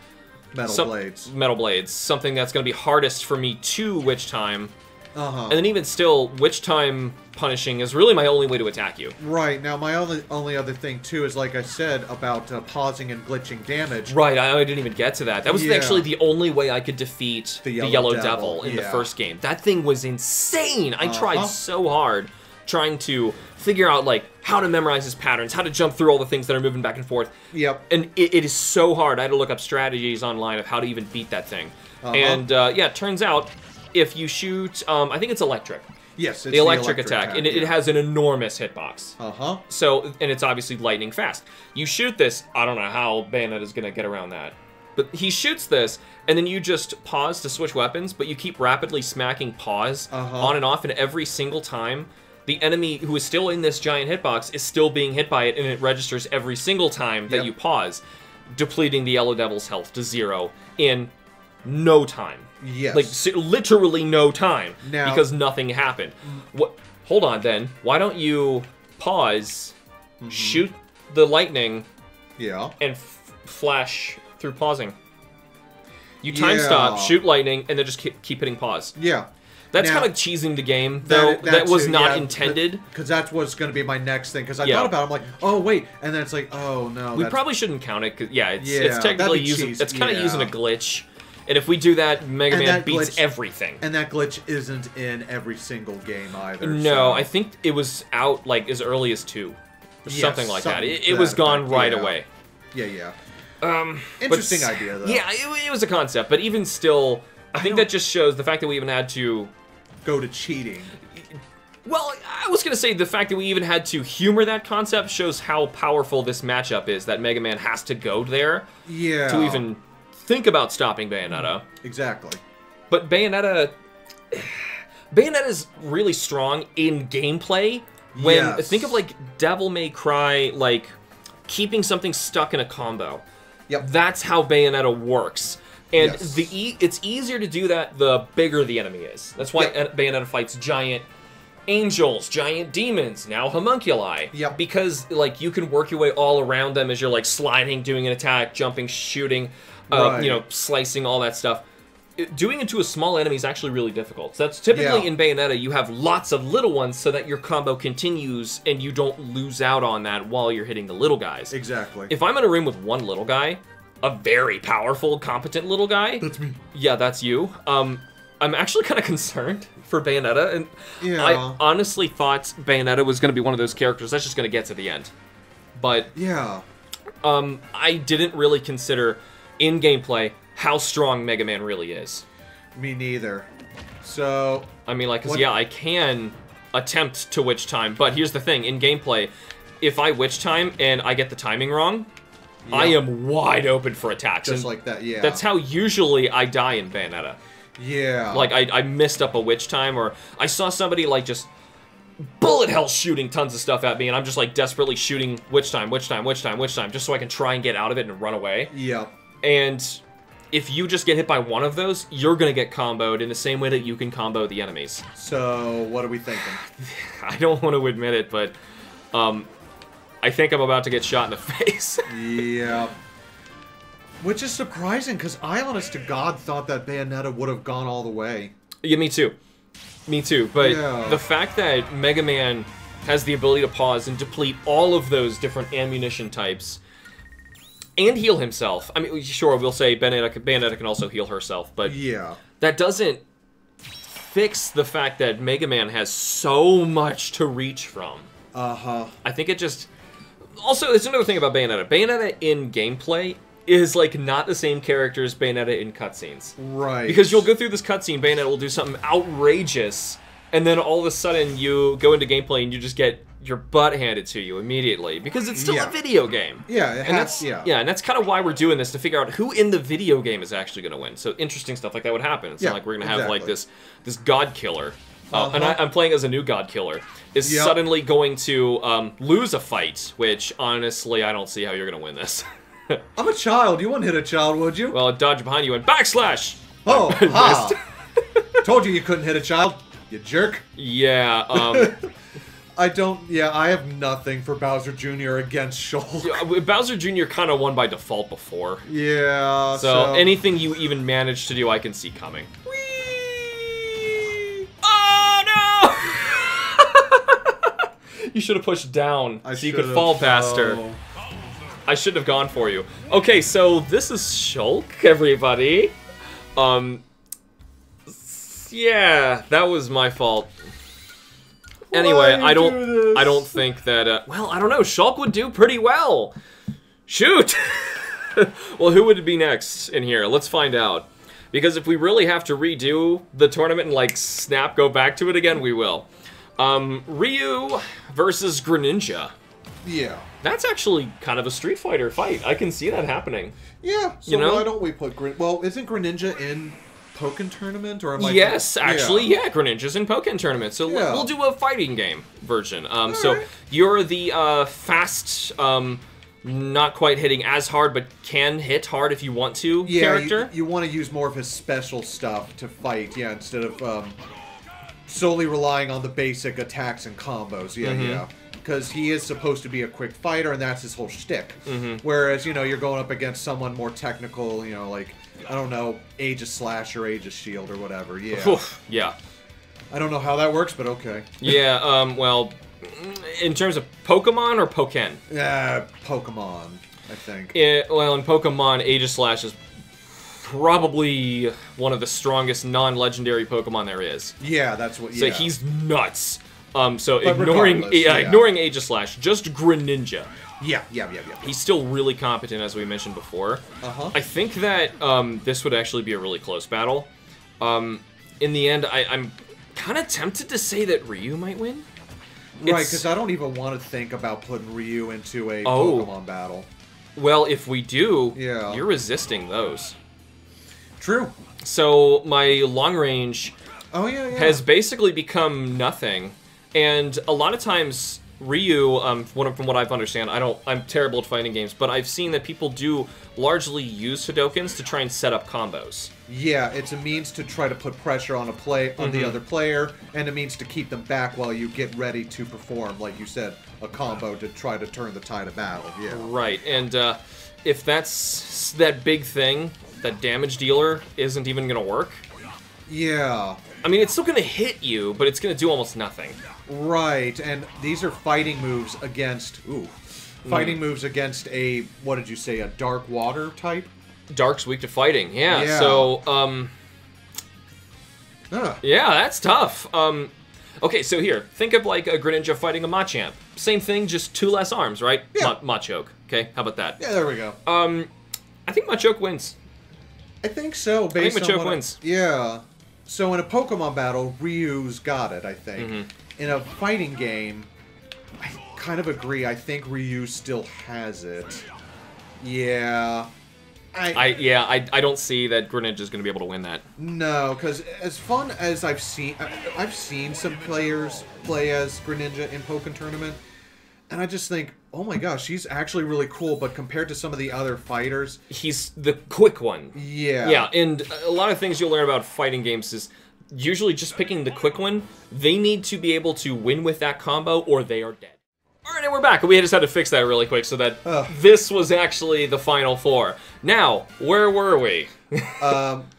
Metal blades. Metal blades. Something that's going to be hardest for me to witch time. And then even still, witch time punishing is really my only way to attack you. Right. Now, my only other thing, too, is like I said about pausing and glitching damage. Right. I didn't even get to that. That was actually the only way I could defeat the Yellow Devil in the first game. That thing was insane. I tried so hard. trying to figure out, like, how to memorize his patterns, how to jump through all the things that are moving back and forth. Yep. And it is so hard. I had to look up strategies online of how to even beat that thing. And, yeah, it turns out, if you shoot, I think it's electric. Yes, it's the electric attack. And it has an enormous hitbox. So, and it's obviously lightning fast. You shoot this, I don't know how Bayonetta's gonna get around that. But he shoots this, and then you just pause to switch weapons, but you keep rapidly smacking pause on and off, and every single time, the enemy who is still in this giant hitbox is still being hit by it, and it registers every single time that you pause, depleting the Yellow Devil's health to 0 in no time. Yes. Like, literally no time, now, because nothing happened. What? Hold on, then. Why don't you pause, shoot the lightning, and flash through pausing? You time stop, shoot lightning, and then just keep hitting pause. That's kind of cheesing the game, though. That was not intended. Because that's what's going to be my next thing. Because I thought about it, I'm like, oh, wait. And then it's like, oh, no. We probably shouldn't count it. Cause, it's technically using... It's kind of using a glitch. And if we do that, Mega Man beats everything. And that glitch isn't in every single game either. No, I think it was out like as early as 2. Or something like that. It was gone right away. Interesting idea, though. Yeah, it was a concept. But even still, I think that just shows the fact that we even had to... go to cheating. Well, I was going to say the fact that we even had to humor that concept shows how powerful this matchup is, that Mega Man has to go there to even... think about stopping Bayonetta. Exactly. But Bayonetta's really strong in gameplay. When think of like Devil May Cry, like keeping something stuck in a combo. That's how Bayonetta works. And it's easier to do that the bigger the enemy is. That's why Bayonetta fights giant angels, giant demons, now homunculi. Because like you can work your way all around them as you're like sliding, doing an attack, jumping, shooting. You know, slicing, all that stuff. Doing it to a small enemy is actually really difficult. So that's typically in Bayonetta, you have lots of little ones so that your combo continues and you don't lose out on that while you're hitting the little guys. Exactly. If I'm in a room with one little guy, a very powerful, competent little guy... That's me. Yeah, that's you. I'm actually kind of concerned for Bayonetta, and I honestly thought Bayonetta was going to be one of those characters that's just going to get to the end. But... I didn't really consider... in gameplay, how strong Mega Man really is. Me neither. So... I mean, like, because, I can attempt to witch time, but here's the thing. In gameplay, if I witch time and I get the timing wrong, I am wide open for attacks. Just like that, That's how usually I die in Bayonetta. Like, I missed up a witch time, or I saw somebody, like, just... bullet hell shooting tons of stuff at me, and I'm just, like, desperately shooting witch time, just so I can try and get out of it and run away. And if you just get hit by one of those, you're going to get comboed in the same way that you can combo the enemies. So, what are we thinking? I don't want to admit it, but I think I'm about to get shot in the face. Which is surprising, because I, honest to God, thought that Bayonetta would have gone all the way. Yeah, me too. Me too. But the fact that Mega Man has the ability to pause and deplete all of those different ammunition types... and heal himself. I mean, sure, we'll say Bayonetta can also heal herself, but that doesn't fix the fact that Mega Man has so much to reach from. I think it just... Also, there's another thing about Bayonetta. Bayonetta in gameplay is, like, not the same character as Bayonetta in cutscenes. Because you'll go through this cutscene, Bayonetta will do something outrageous, and then all of a sudden you go into gameplay and you just get your butt handed to you immediately, because it's still a video game. And that's kind of why we're doing this, to figure out who in the video game is actually going to win. So interesting stuff like that would happen. It's not like we're going to have like this god killer, and I'm playing as a new god killer, is suddenly going to lose a fight, which honestly I don't see how you're going to win this. I'm a child. You wouldn't hit a child, would you? Well, dodge behind you and backslash. Oh, ha! Told you couldn't hit a child, you jerk. I don't... I have nothing for Bowser Jr. against Shulk. Bowser Jr. kind of won by default before. So anything you even managed to do, I can see coming. Whee! Oh, no! You should have pushed down so you could fall faster. I shouldn't have gone for you. Okay, so this is Shulk, everybody. Yeah, that was my fault. Anyway, I don't think that. Well, I don't know. Shulk would do pretty well. Shoot. Well, who would it be next in here? Let's find out. Because if we really have to redo the tournament and like snap go back to it again, we will. Ryu versus Greninja. Yeah. That's actually kind of a Street Fighter fight. I can see that happening. Yeah. So why don't we put Well, isn't Greninja in Pokken Tournament, or am I? Yes, actually, yeah, Greninja's in Pokken Tournament. So we'll do a fighting game version. So you're the fast, not quite hitting as hard, but can hit hard if you want to character. You want to use more of his special stuff to fight, instead of solely relying on the basic attacks and combos. Yeah. Because he is supposed to be a quick fighter, and that's his whole shtick. Whereas, you're going up against someone more technical, like, I don't know, Aegis Slash or Aegis Shield or whatever, Yeah. I don't know how that works, but okay. Yeah, well, in terms of Pokemon or Pokken? Pokemon, I think. Well, in Pokemon, Aegis Slash is probably one of the strongest non-legendary Pokemon there is. Yeah, that's what, So he's nuts. So ignoring Aegis Slash, just Greninja. Yeah. He's still really competent, as we mentioned before. I think that this would actually be a really close battle. In the end, I'm kind of tempted to say that Ryu might win. Right, because I don't even want to think about putting Ryu into a Pokemon battle. Well, if we do, you're resisting those. True. So my long range has basically become nothing. And a lot of times, Ryu, from what I've understand, I'm terrible at fighting games, but I've seen that people do largely use Hadokens to try and set up combos. Yeah, it's a means to try to put pressure on the other player, and a means to keep them back while you get ready to perform, like you said, a combo to try to turn the tide of battle. Yeah. Right, and if that's that big thing, that damage dealer isn't even going to work. Yeah. I mean, it's still going to hit you, but it's going to do almost nothing. Right, and these are fighting moves against... Fighting moves against a... What did you say? A Dark Water type? Dark's weak to fighting, yeah. So, yeah, that's tough. Okay, so here, think of like a Greninja fighting a Machamp. Same thing, just 2 less arms, right? Yeah. Machoke. Okay, how about that? Yeah, there we go. I think Machoke wins. I think so, I think Machoke wins. Yeah. So in a Pokemon battle, Ryu's got it, I think. In a fighting game, I kind of agree. I think Ryu still has it. Yeah. I don't see that Greninja's going to be able to win that. No, because as fun as I've seen some players play as Greninja in Pokken Tournament, and I just think, oh my gosh, he's actually really cool, but compared to some of the other fighters... He's the quick one. Yeah. Yeah, and a lot of things you'll learn about fighting games is usually just picking the quick one. They need to be able to win with that combo, or they are dead. Alright, and we're back. We just had to fix that really quick so that this was actually the Final Four. Now, where were we?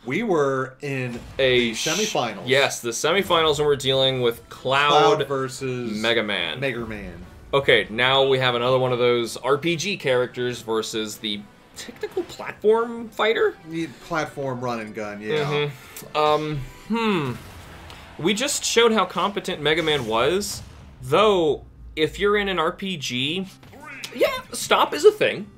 We were in the semifinals. Yes, the semifinals, and we're dealing with Cloud versus Mega Man. Okay, now we have another one of those RPG characters versus the technical platform fighter? Platform run and gun, yeah. We just showed how competent Mega Man was, though if you're in an RPG, yeah, stop is a thing.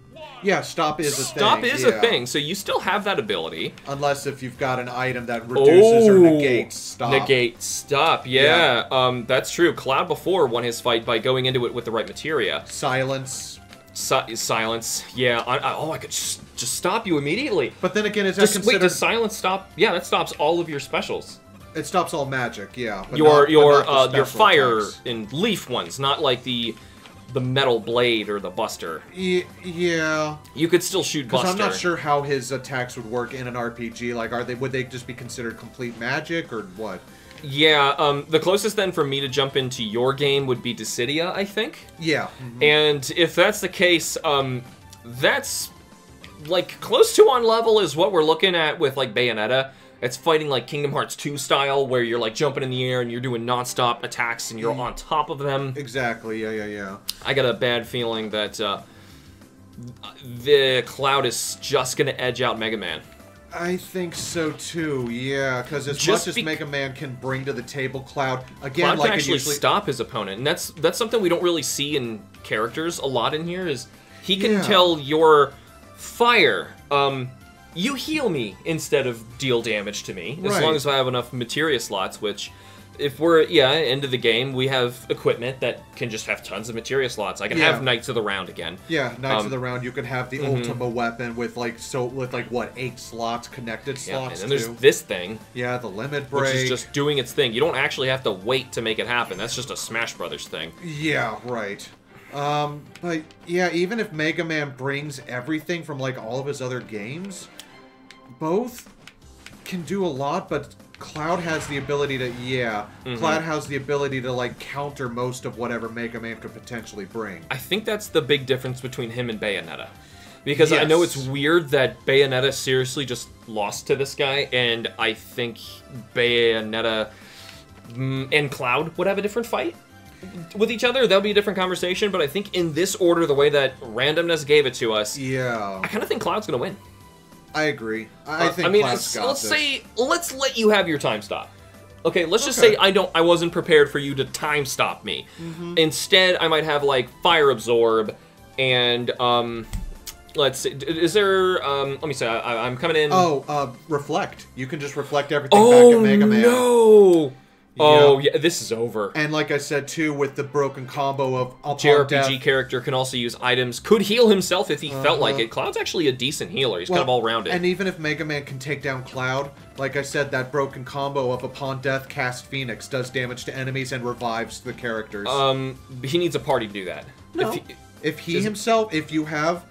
Yeah, stop is a thing. Stop is a thing, so you still have that ability. Unless if you've got an item that reduces or negates stop. Negate stop, yeah. That's true. Cloud before won his fight by going into it with the right materia. Silence. Silence, yeah. I could just stop you immediately. But then again, is that considered... Wait, does silence stop? Yeah, that stops all of your specials. It stops all magic, yeah. But your fire attacks. And leaf ones, not like the metal blade or the Buster. Yeah. You could still shoot Buster. Because I'm not sure how his attacks would work in an RPG. Like, would they just be considered complete magic or what? Yeah, the closest then for me to jump into your game would be Dissidia, I think. Yeah. And if that's the case, that's like close to on level is what we're looking at with like Bayonetta. It's fighting like Kingdom Hearts 2 style, where you're like jumping in the air and you're doing non-stop attacks and you're on top of them. Exactly, yeah. I got a bad feeling that the Cloud is just going to edge out Mega Man. I think so too. Yeah, because as much as Mega Man can bring to the table, Cloud again, Cloud can actually stop his opponent, and that's something we don't really see in characters a lot in here. Is he can tell your fire, you heal me instead of deal damage to me, as long as I have enough materia slots, which, if we're, into the game, we have equipment that can just have tons of materia slots. I can have Knights of the Round again. Yeah, Knights of the Round, you can have the Ultima weapon with, what, 8 slots, connected slots, and then there's this thing. Yeah, the Limit Break. Which is just doing its thing. You don't actually have to wait to make it happen. That's just a Smash Brothers thing. Yeah, right. But, yeah, even if Mega Man brings everything from, all of his other games, both can do a lot, but Cloud has the ability to, Cloud has the ability to, counter most of whatever Mega Man could potentially bring. I think that's the big difference between him and Bayonetta. Because I know it's weird that Bayonetta seriously just lost to this guy, and I think Bayonetta and Cloud would have a different fight with each other. That'll be a different conversation, but I think in this order, the way that randomness gave it to us, I kind of think Cloud's going to win. I agree. I think Cloud's got this. Let's let you have your time stop. Okay, let's just say I wasn't prepared for you to time stop me. Instead, I might have Fire Absorb and let's see. Is there let me say I'm coming in. Reflect. You can just reflect everything back at Mega Man. No. Oh, yeah, this is over. And like I said, too, with the broken combo of JRPG character can also use items, could heal himself if he felt like it. Cloud's actually a decent healer. He's kind of all-rounded. And even if Mega Man can take down Cloud, like I said, that broken combo of upon death, cast Phoenix does damage to enemies and revives the characters. He needs a party to do that. No. If you have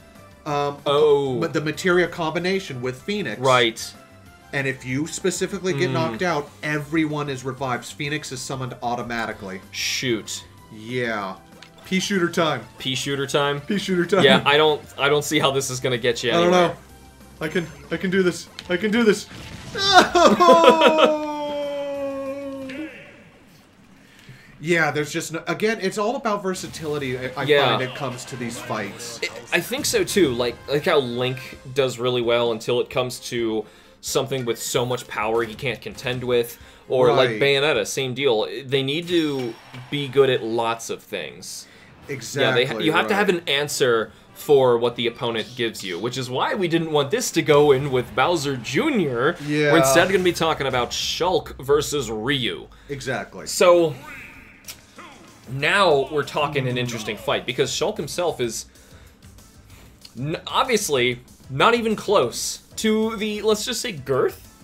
the materia combination with Phoenix... Right. And if you specifically get knocked out, everyone is revived. Phoenix is summoned automatically. Shoot. Yeah. Pea shooter time. Pea shooter time? Pea shooter time. Yeah, I don't see how this is gonna get you anywhere. I don't know. I can do this. I can do this. Yeah, there's just again, it's all about versatility. I find it comes to these fights. I think so too. Like how Link does really well until it comes to something with so much power he can't contend with, or like Bayonetta, same deal. They need to be good at lots of things. Exactly. Yeah, you have to have an answer for what the opponent gives you, which is why we didn't want this to go in with Bowser Jr. Yeah. We're instead going to be talking about Shulk versus Ryu. Exactly. So now we're talking an interesting fight, because Shulk himself is obviously not even close to the, let's just say, girth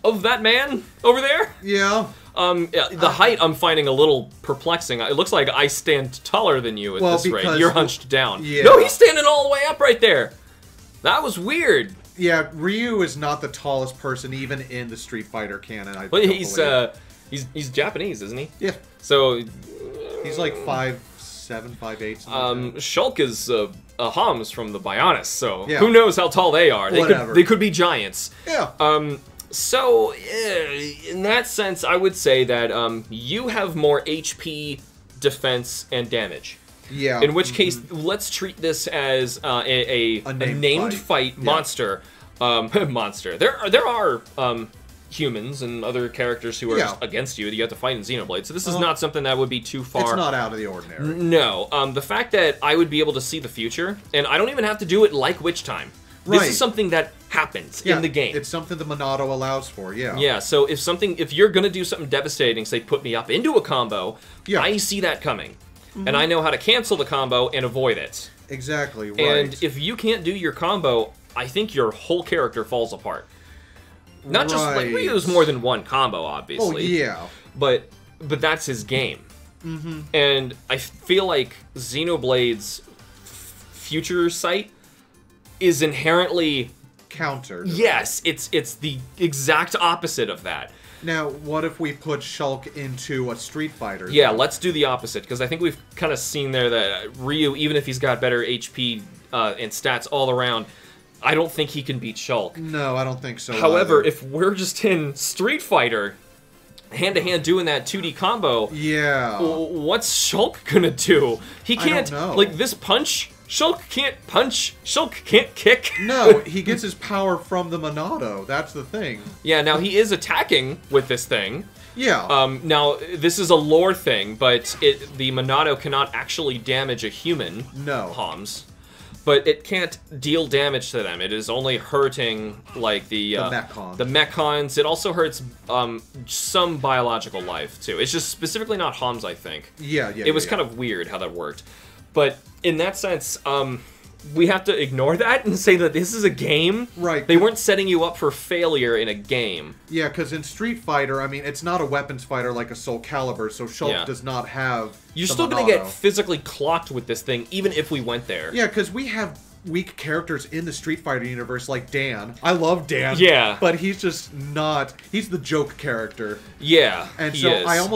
of that man over there. Yeah. The height I'm finding a little perplexing. It looks like I stand taller than you at this rate. You're hunched down. Yeah. No, he's standing all the way up right there. That was weird. Yeah, Ryu is not the tallest person even in the Street Fighter canon. But he's Japanese, isn't he? Yeah. So he's like 5'7", 5'8". Shulk is Hams from the Bionis, so who knows how tall they are. They could be giants. Yeah. So, in that sense, I would say that you have more HP, defense, and damage. Yeah. In which case, let's treat this as a named fight monster. Monster. There are humans and other characters who are just against you that you have to fight in Xenoblade, so this is not something that would be too far. It's not out of the ordinary. No. The fact that I would be able to see the future, and I don't even have to do it like Witch Time. This is something that happens in the game. It's something the Monado allows for, Yeah, so if you're going to do something devastating, say put me up into a combo, I see that coming. And I know how to cancel the combo and avoid it. Exactly, right. And if you can't do your combo, I think your whole character falls apart. Not just, like, we use more than one combo, obviously. Oh, yeah. But that's his game. And I feel like Xenoblade's future sight is inherently counter. Yes, it's the exact opposite of that. Now, what if we put Shulk into a Street Fighter? Yeah, let's do the opposite, because I think we've kind of seen there that Ryu, even if he's got better HP and stats all around, I don't think he can beat Shulk. No, I don't think so. However, if we're just in Street Fighter, hand-to-hand doing that 2D combo, what's Shulk gonna do? He can't, I don't know. like, this punch Shulk can't punch. Shulk can't kick. No, he gets his power from the Monado. That's the thing. Yeah, now he is attacking with this thing. Yeah. Now, this is a lore thing, but the Monado cannot actually damage a human. No. Hams. But it can't deal damage to them. It is only hurting, like, the Mechons. The Mechons. It also hurts some biological life, too. It's just specifically not Hams, I think. Yeah. It was kind of weird how that worked. But in that sense, we have to ignore that and say that this is a game. Right. They weren't setting you up for failure in a game. Yeah, because in Street Fighter, I mean, it's not a weapons fighter like a Soul Calibur, so Shulk does not have You're still going to get physically clocked with this thing, even if we went there. Yeah, because we have weak characters in the Street Fighter universe like Dan. I love Dan. Yeah. But he's just not... He's the joke character. Yeah, and so I don't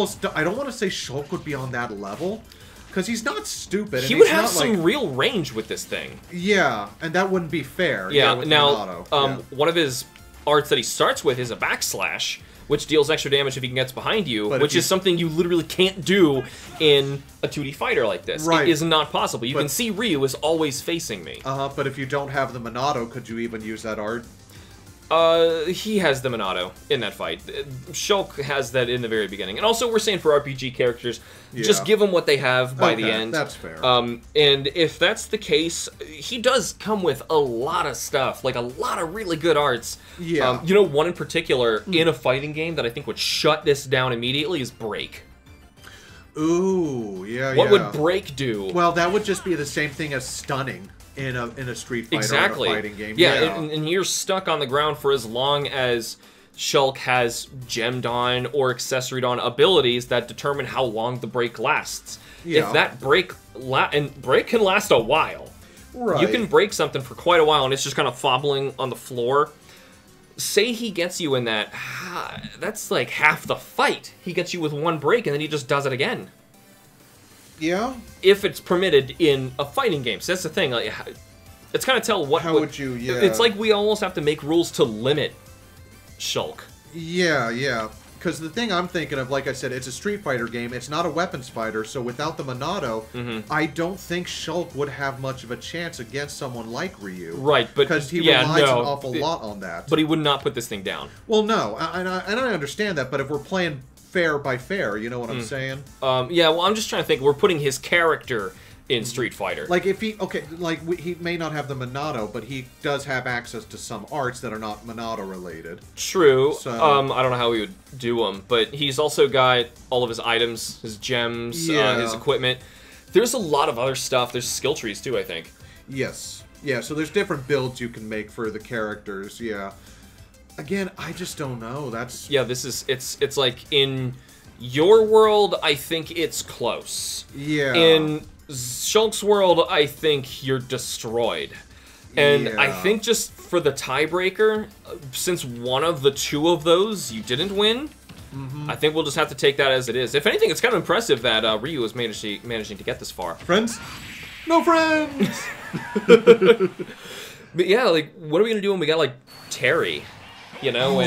want to say Shulk would be on that level. Because he's not stupid. He would have some real range with this thing. Yeah, and that wouldn't be fair. Yeah, with now, one of his arts that he starts with is a backslash, which deals extra damage if he gets behind you, which is something you literally can't do in a 2D fighter like this. Right. It is not possible. You can see Ryu is always facing me. But if you don't have the Monado, could you even use that art? He has the Monado in that fight. Shulk has that in the very beginning. And also, we're saying for RPG characters, just give them what they have by the end. That's fair. And if that's the case, he does come with a lot of stuff, like a lot of really good arts. Yeah. You know, one in particular in a fighting game that I think would shut this down immediately is Break. Ooh, What would Break do? Well, that would just be the same thing as stunning. In a Street Fighter or a fighting game. Yeah, and you're stuck on the ground for as long as Shulk has gemmed on or accessoried on abilities that determine how long the break lasts. Yeah. If that break can last a while. Right. You can break something for quite a while and it's just kind of fobbling on the floor. Say he gets you in that, that's like half the fight. He gets you with one break and then he just does it again. Yeah. If it's permitted in a fighting game. So that's the thing. Like, it's kind of tell what... How would you, It's like we almost have to make rules to limit Shulk. Yeah. Because the thing I'm thinking of, like I said, it's a Street Fighter game. It's not a weapons fighter, so without the Monado, I don't think Shulk would have much of a chance against someone like Ryu. Right, but... Because he relies an awful lot on that. But he would not put this thing down. Well, no. And I understand that, but if we're playing... fair by fair, you know what I'm saying? Yeah, well, I'm just trying to think. We're putting his character in Street Fighter. Like, if he... Okay, like, he may not have the Monado, but he does have access to some arts that are not Monado-related. True. So, I don't know how we would do them, but he's also got all of his items, his gems, his equipment. There's a lot of other stuff. There's skill trees, too, I think. Yes. Yeah, so there's different builds you can make for the characters, yeah. Again, I just don't know. That's... Yeah, this is... It's like, in your world, I think it's close. Yeah. In Shulk's world, I think you're destroyed. And I think just for the tiebreaker, since one of the two of those you didn't win, I think we'll just have to take that as it is. If anything, it's kind of impressive that Ryu is managing to get this far. Friends? No friends! But yeah, like, what are we going to do when we got, like, Terry? You know, what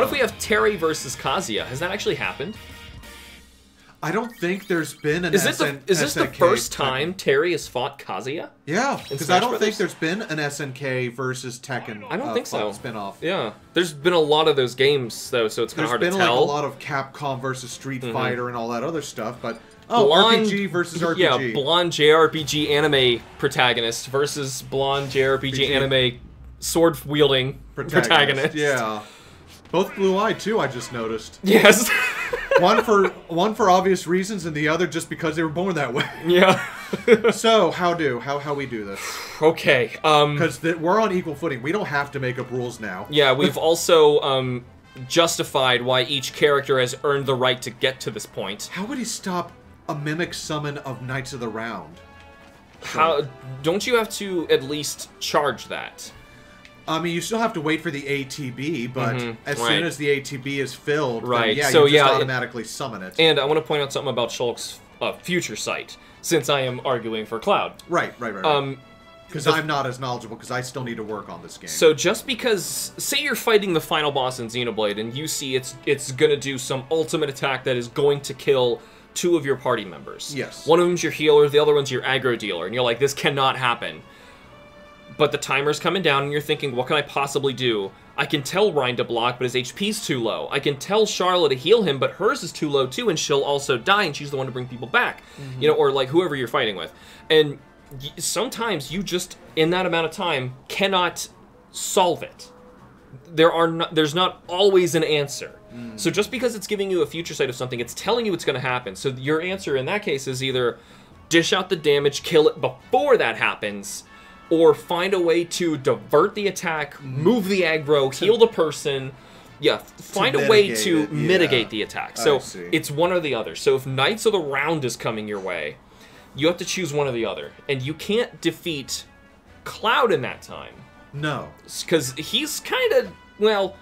if we have Terry versus Kazuya? Has that actually happened? I don't think there's been an Is this the first time Terry has fought Kazuya? Yeah, because I don't think there's been an SNK versus Tekken I don't think so. spinoff. Yeah, there's been a lot of those games, though, so it's kind of hard to tell. There's been like a lot of Capcom versus Street Fighter and all that other stuff, but... RPG versus RPG. Yeah, blonde JRPG anime protagonist versus blonde JRPG anime sword-wielding protagonist. Yeah. Both blue-eyed, too, I just noticed. Yes. one for obvious reasons, and the other just because they were born that way. Yeah. So, how we do this? Okay. Because we're on equal footing. We don't have to make up rules now. Yeah, we've also justified why each character has earned the right to get to this point. How would he stop a mimic summon of Knights of the Round? How don't you have to at least charge that? I mean, you still have to wait for the ATB, but as soon as the ATB is filled, then, you just automatically summon it. And I want to point out something about Shulk's future sight, since I am arguing for Cloud. Right. Because I'm not as knowledgeable, because I still need to work on this game. So just because, say you're fighting the final boss in Xenoblade, and you see it's gonna do some ultimate attack that is going to kill two of your party members. Yes. One of them's your healer, the other one's your aggro dealer, and you're like, this cannot happen. But the timer's coming down, and you're thinking, what can I possibly do? I can tell Ryan to block, but his HP's too low. I can tell Charlotte to heal him, but hers is too low too, and she'll also die, and she's the one to bring people back. You know, or like whoever you're fighting with. And sometimes you just, in that amount of time, cannot solve it. There's not always an answer. So just because it's giving you a future sight of something, it's telling you it's going to happen. So your answer in that case is either dish out the damage, kill it before that happens, or find a way to divert the attack, move the aggro, heal the person. Yeah, find a way to mitigate the attack. So it's one or the other. So if Knights of the Round is coming your way, you have to choose one or the other. And you can't defeat Cloud in that time. No. Because he's kind of, well,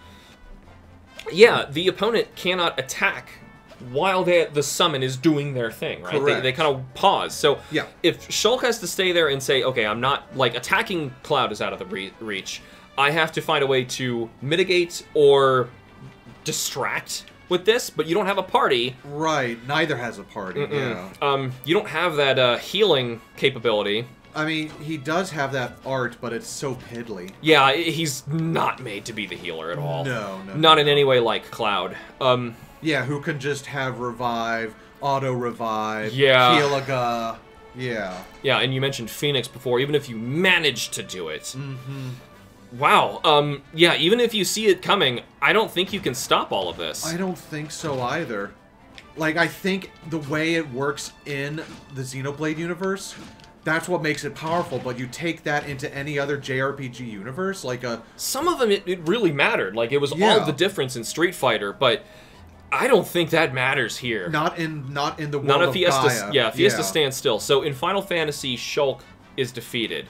yeah, the opponent cannot attack while the summon is doing their thing, right? They kind of pause. So if Shulk has to stay there and say, okay, I'm not, like, attacking Cloud is out of the reach, I have to find a way to mitigate or distract with this, but you don't have a party. Right, neither has a party, yeah. You don't have that healing capability. I mean, he does have that art, but it's so piddly. Yeah, he's not made to be the healer at all. No. Not in any way like Cloud. Yeah, who can just have revive, auto-revive, Healaga, yeah. Yeah, and you mentioned Phoenix before, even if you manage to do it. Wow, yeah, even if you see it coming, I don't think you can stop all of this. I don't think so either. Like, I think the way it works in the Xenoblade universe, that's what makes it powerful, but you take that into any other JRPG universe, like a... Some of them, it really mattered. Like, it was all the difference in Street Fighter, but I don't think that matters here. Not in the world of Gaia. Yeah, Fiesta stands still. So in Final Fantasy, Shulk is defeated.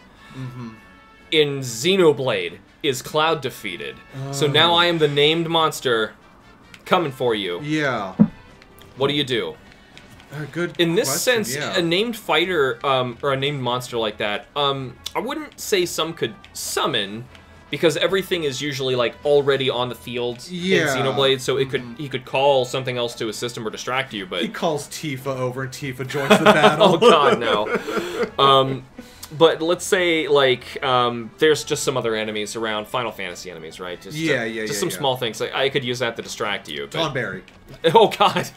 In Xenoblade, is Cloud defeated. So now I am the named monster coming for you. Yeah. What do you do? Good In this question, sense, a named fighter, or a named monster like that, I wouldn't say some could summon, because everything is usually like already on the field in Xenoblade, so it he could call something else to assist him or distract you, but... He calls Tifa over and Tifa joins the battle. Oh god, no. But let's say, like, there's just some other enemies around, Final Fantasy enemies, right? Just, just some small things. Like, I could use that to distract you. But... Tonberry. Oh god,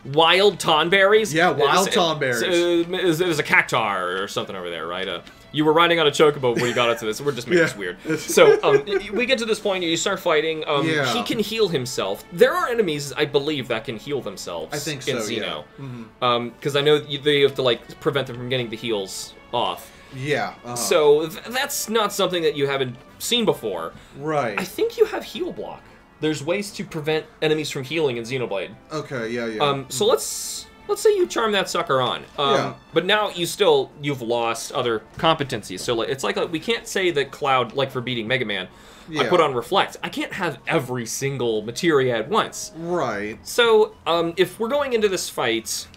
wild Tonberries? Yeah, wild Tonberries. There's a cactar or something over there, right? You were riding on a chocobo before you got into this. We're just making this weird. So, we get to this point, you start fighting. He can heal himself. There are enemies, I believe, that can heal themselves. I think so, in Xeno. Because I know they have to, like, prevent them from getting the heals off. Yeah. So, that's not something that you haven't seen before. Right. I think you have heal block. There's ways to prevent enemies from healing in Xenoblade. Okay, yeah. So let's say you charm that sucker on. But now you've lost other competencies. So it's like we can't say that Cloud, like for beating Mega Man, I put on Reflect. I can't have every single materia at once. Right. So if we're going into this fight,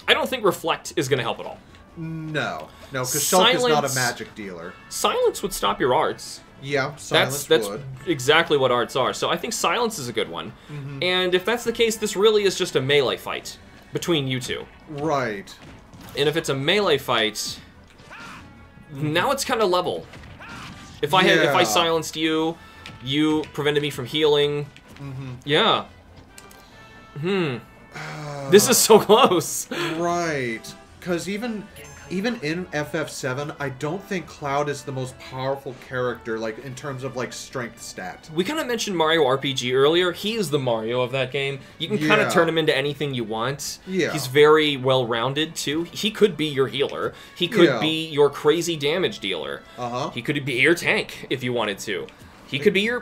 I don't think Reflect is going to help at all. No, because Shulk is not a magic dealer. Silence would stop your arts. Yeah, Silence would. That's exactly what arts are. So I think Silence is a good one. And if that's the case, this really is just a melee fight between you two. Right. And if it's a melee fight, now it's kind of level. If I silenced you, you prevented me from healing. Yeah. This is so close. Right. Because even in FF7, I don't think Cloud is the most powerful character, like, in terms of, like, strength stat. We kind of mentioned Mario RPG earlier. He is the Mario of that game. You can kind of turn him into anything you want. Yeah. He's very well-rounded, too. He could be your healer. He could be your crazy damage dealer. He could be your tank, if you wanted to. He could be your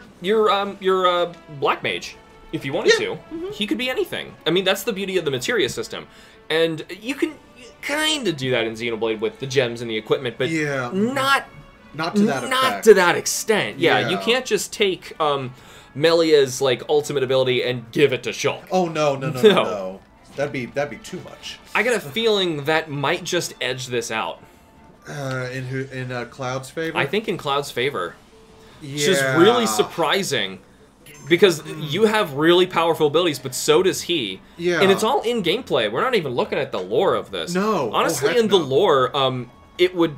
black mage, if you wanted to. He could be anything. I mean, that's the beauty of the materia system. And you can kind of do that in Xenoblade with the gems and the equipment, but not to that extent. Yeah, you can't just take Melia's like ultimate ability and give it to Shulk. Oh no. That'd be too much. I got a feeling that might just edge this out. In Cloud's favor? I think in Cloud's favor. Which is really surprising. Because you have really powerful abilities, but so does he. Yeah. And it's all in gameplay. We're not even looking at the lore of this. No. Honestly, in the lore, it would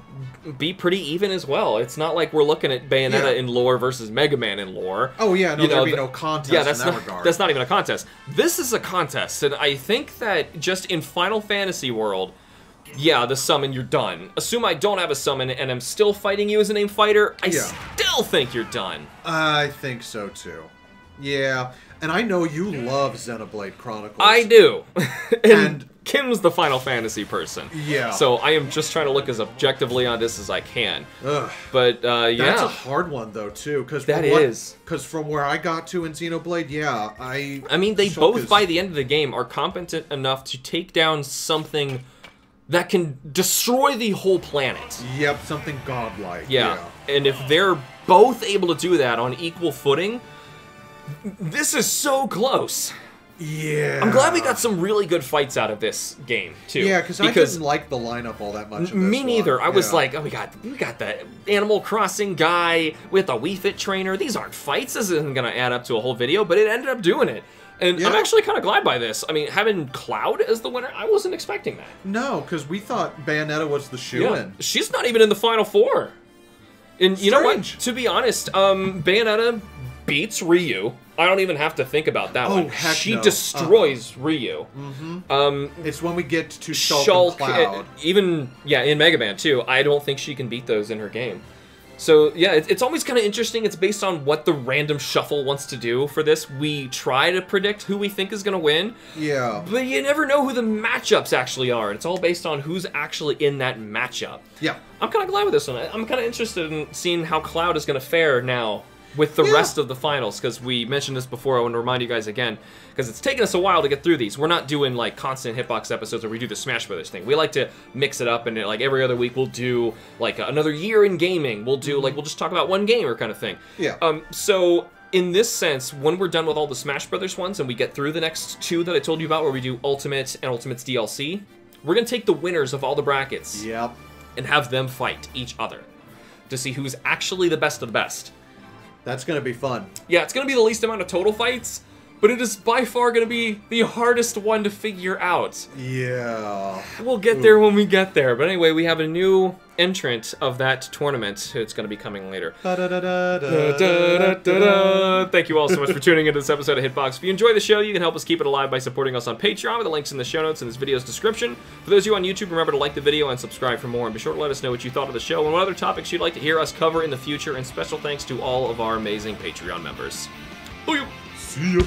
be pretty even as well. It's not like we're looking at Bayonetta in lore versus Mega Man in lore. Oh, yeah, no, there'd be no contest in that regard. That's not even a contest. This is a contest, and I think that just in Final Fantasy world, yeah, the summon, you're done. Assume I don't have a summon and I'm still fighting you as a named fighter, I still think you're done. I think so, too. Yeah, and I know you love Xenoblade Chronicles. I do. and Kim's the Final Fantasy person. Yeah. So I am just trying to look as objectively on this as I can. Ugh. But, yeah. That's a hard one, though, too. Because from where I got to in Xenoblade, yeah, I mean, they both, by the end of the game, are competent enough to take down something that can destroy the whole planet. Yep, something godlike. Yeah. And if they're both able to do that on equal footing, this is so close. Yeah. I'm glad we got some really good fights out of this game, too. Yeah, because I didn't like the lineup all that much. Me neither. I was like, oh, we got the Animal Crossing guy with a Wii Fit trainer. These aren't fights. This isn't going to add up to a whole video, but it ended up doing it. And I'm actually kind of glad by this. I mean, having Cloud as the winner, I wasn't expecting that. No, because we thought Bayonetta was the shoe-in. She's not even in the Final Four. And you know what? To be honest, Bayonetta beats Ryu. I don't even have to think about that one. Heck she destroys Ryu. It's when we get to Shulk and Cloud. Even, in Mega Man, too. I don't think she can beat those in her game. So, yeah, it's always kind of interesting. It's based on what the random shuffle wants to do for this. We try to predict who we think is going to win. Yeah. But you never know who the matchups actually are. It's all based on who's actually in that matchup. Yeah. I'm kind of glad with this one. I'm kind of interested in seeing how Cloud is going to fare now with the rest of the finals, because we mentioned this before. I want to remind you guys again, because it's taken us a while to get through these. We're not doing like constant Hitbox episodes where we do the Smash Brothers thing. We like to mix it up, and like every other week we'll do like another year in gaming. We'll do like, we'll just talk about one game or kind of thing. Yeah. So in this sense, when we're done with all the Smash Brothers ones and we get through the next two that I told you about, where we do Ultimate and Ultimate's DLC, we're gonna take the winners of all the brackets. Yep. And have them fight each other to see who's actually the best of the best. That's going to be fun. Yeah, it's going to be the least amount of total fights, but it is by far going to be the hardest one to figure out. Yeah. We'll get there when we get there. But anyway, we have a new entrant of that tournament. It's going to be coming later. Thank you all so much for tuning into this episode of Hitbox. If you enjoy the show, you can help us keep it alive by supporting us on Patreon with the links in the show notes in this video's description. For those of you on YouTube, remember to like the video and subscribe for more. And be sure to let us know what you thought of the show and what other topics you'd like to hear us cover in the future. And special thanks to all of our amazing Patreon members. See ya.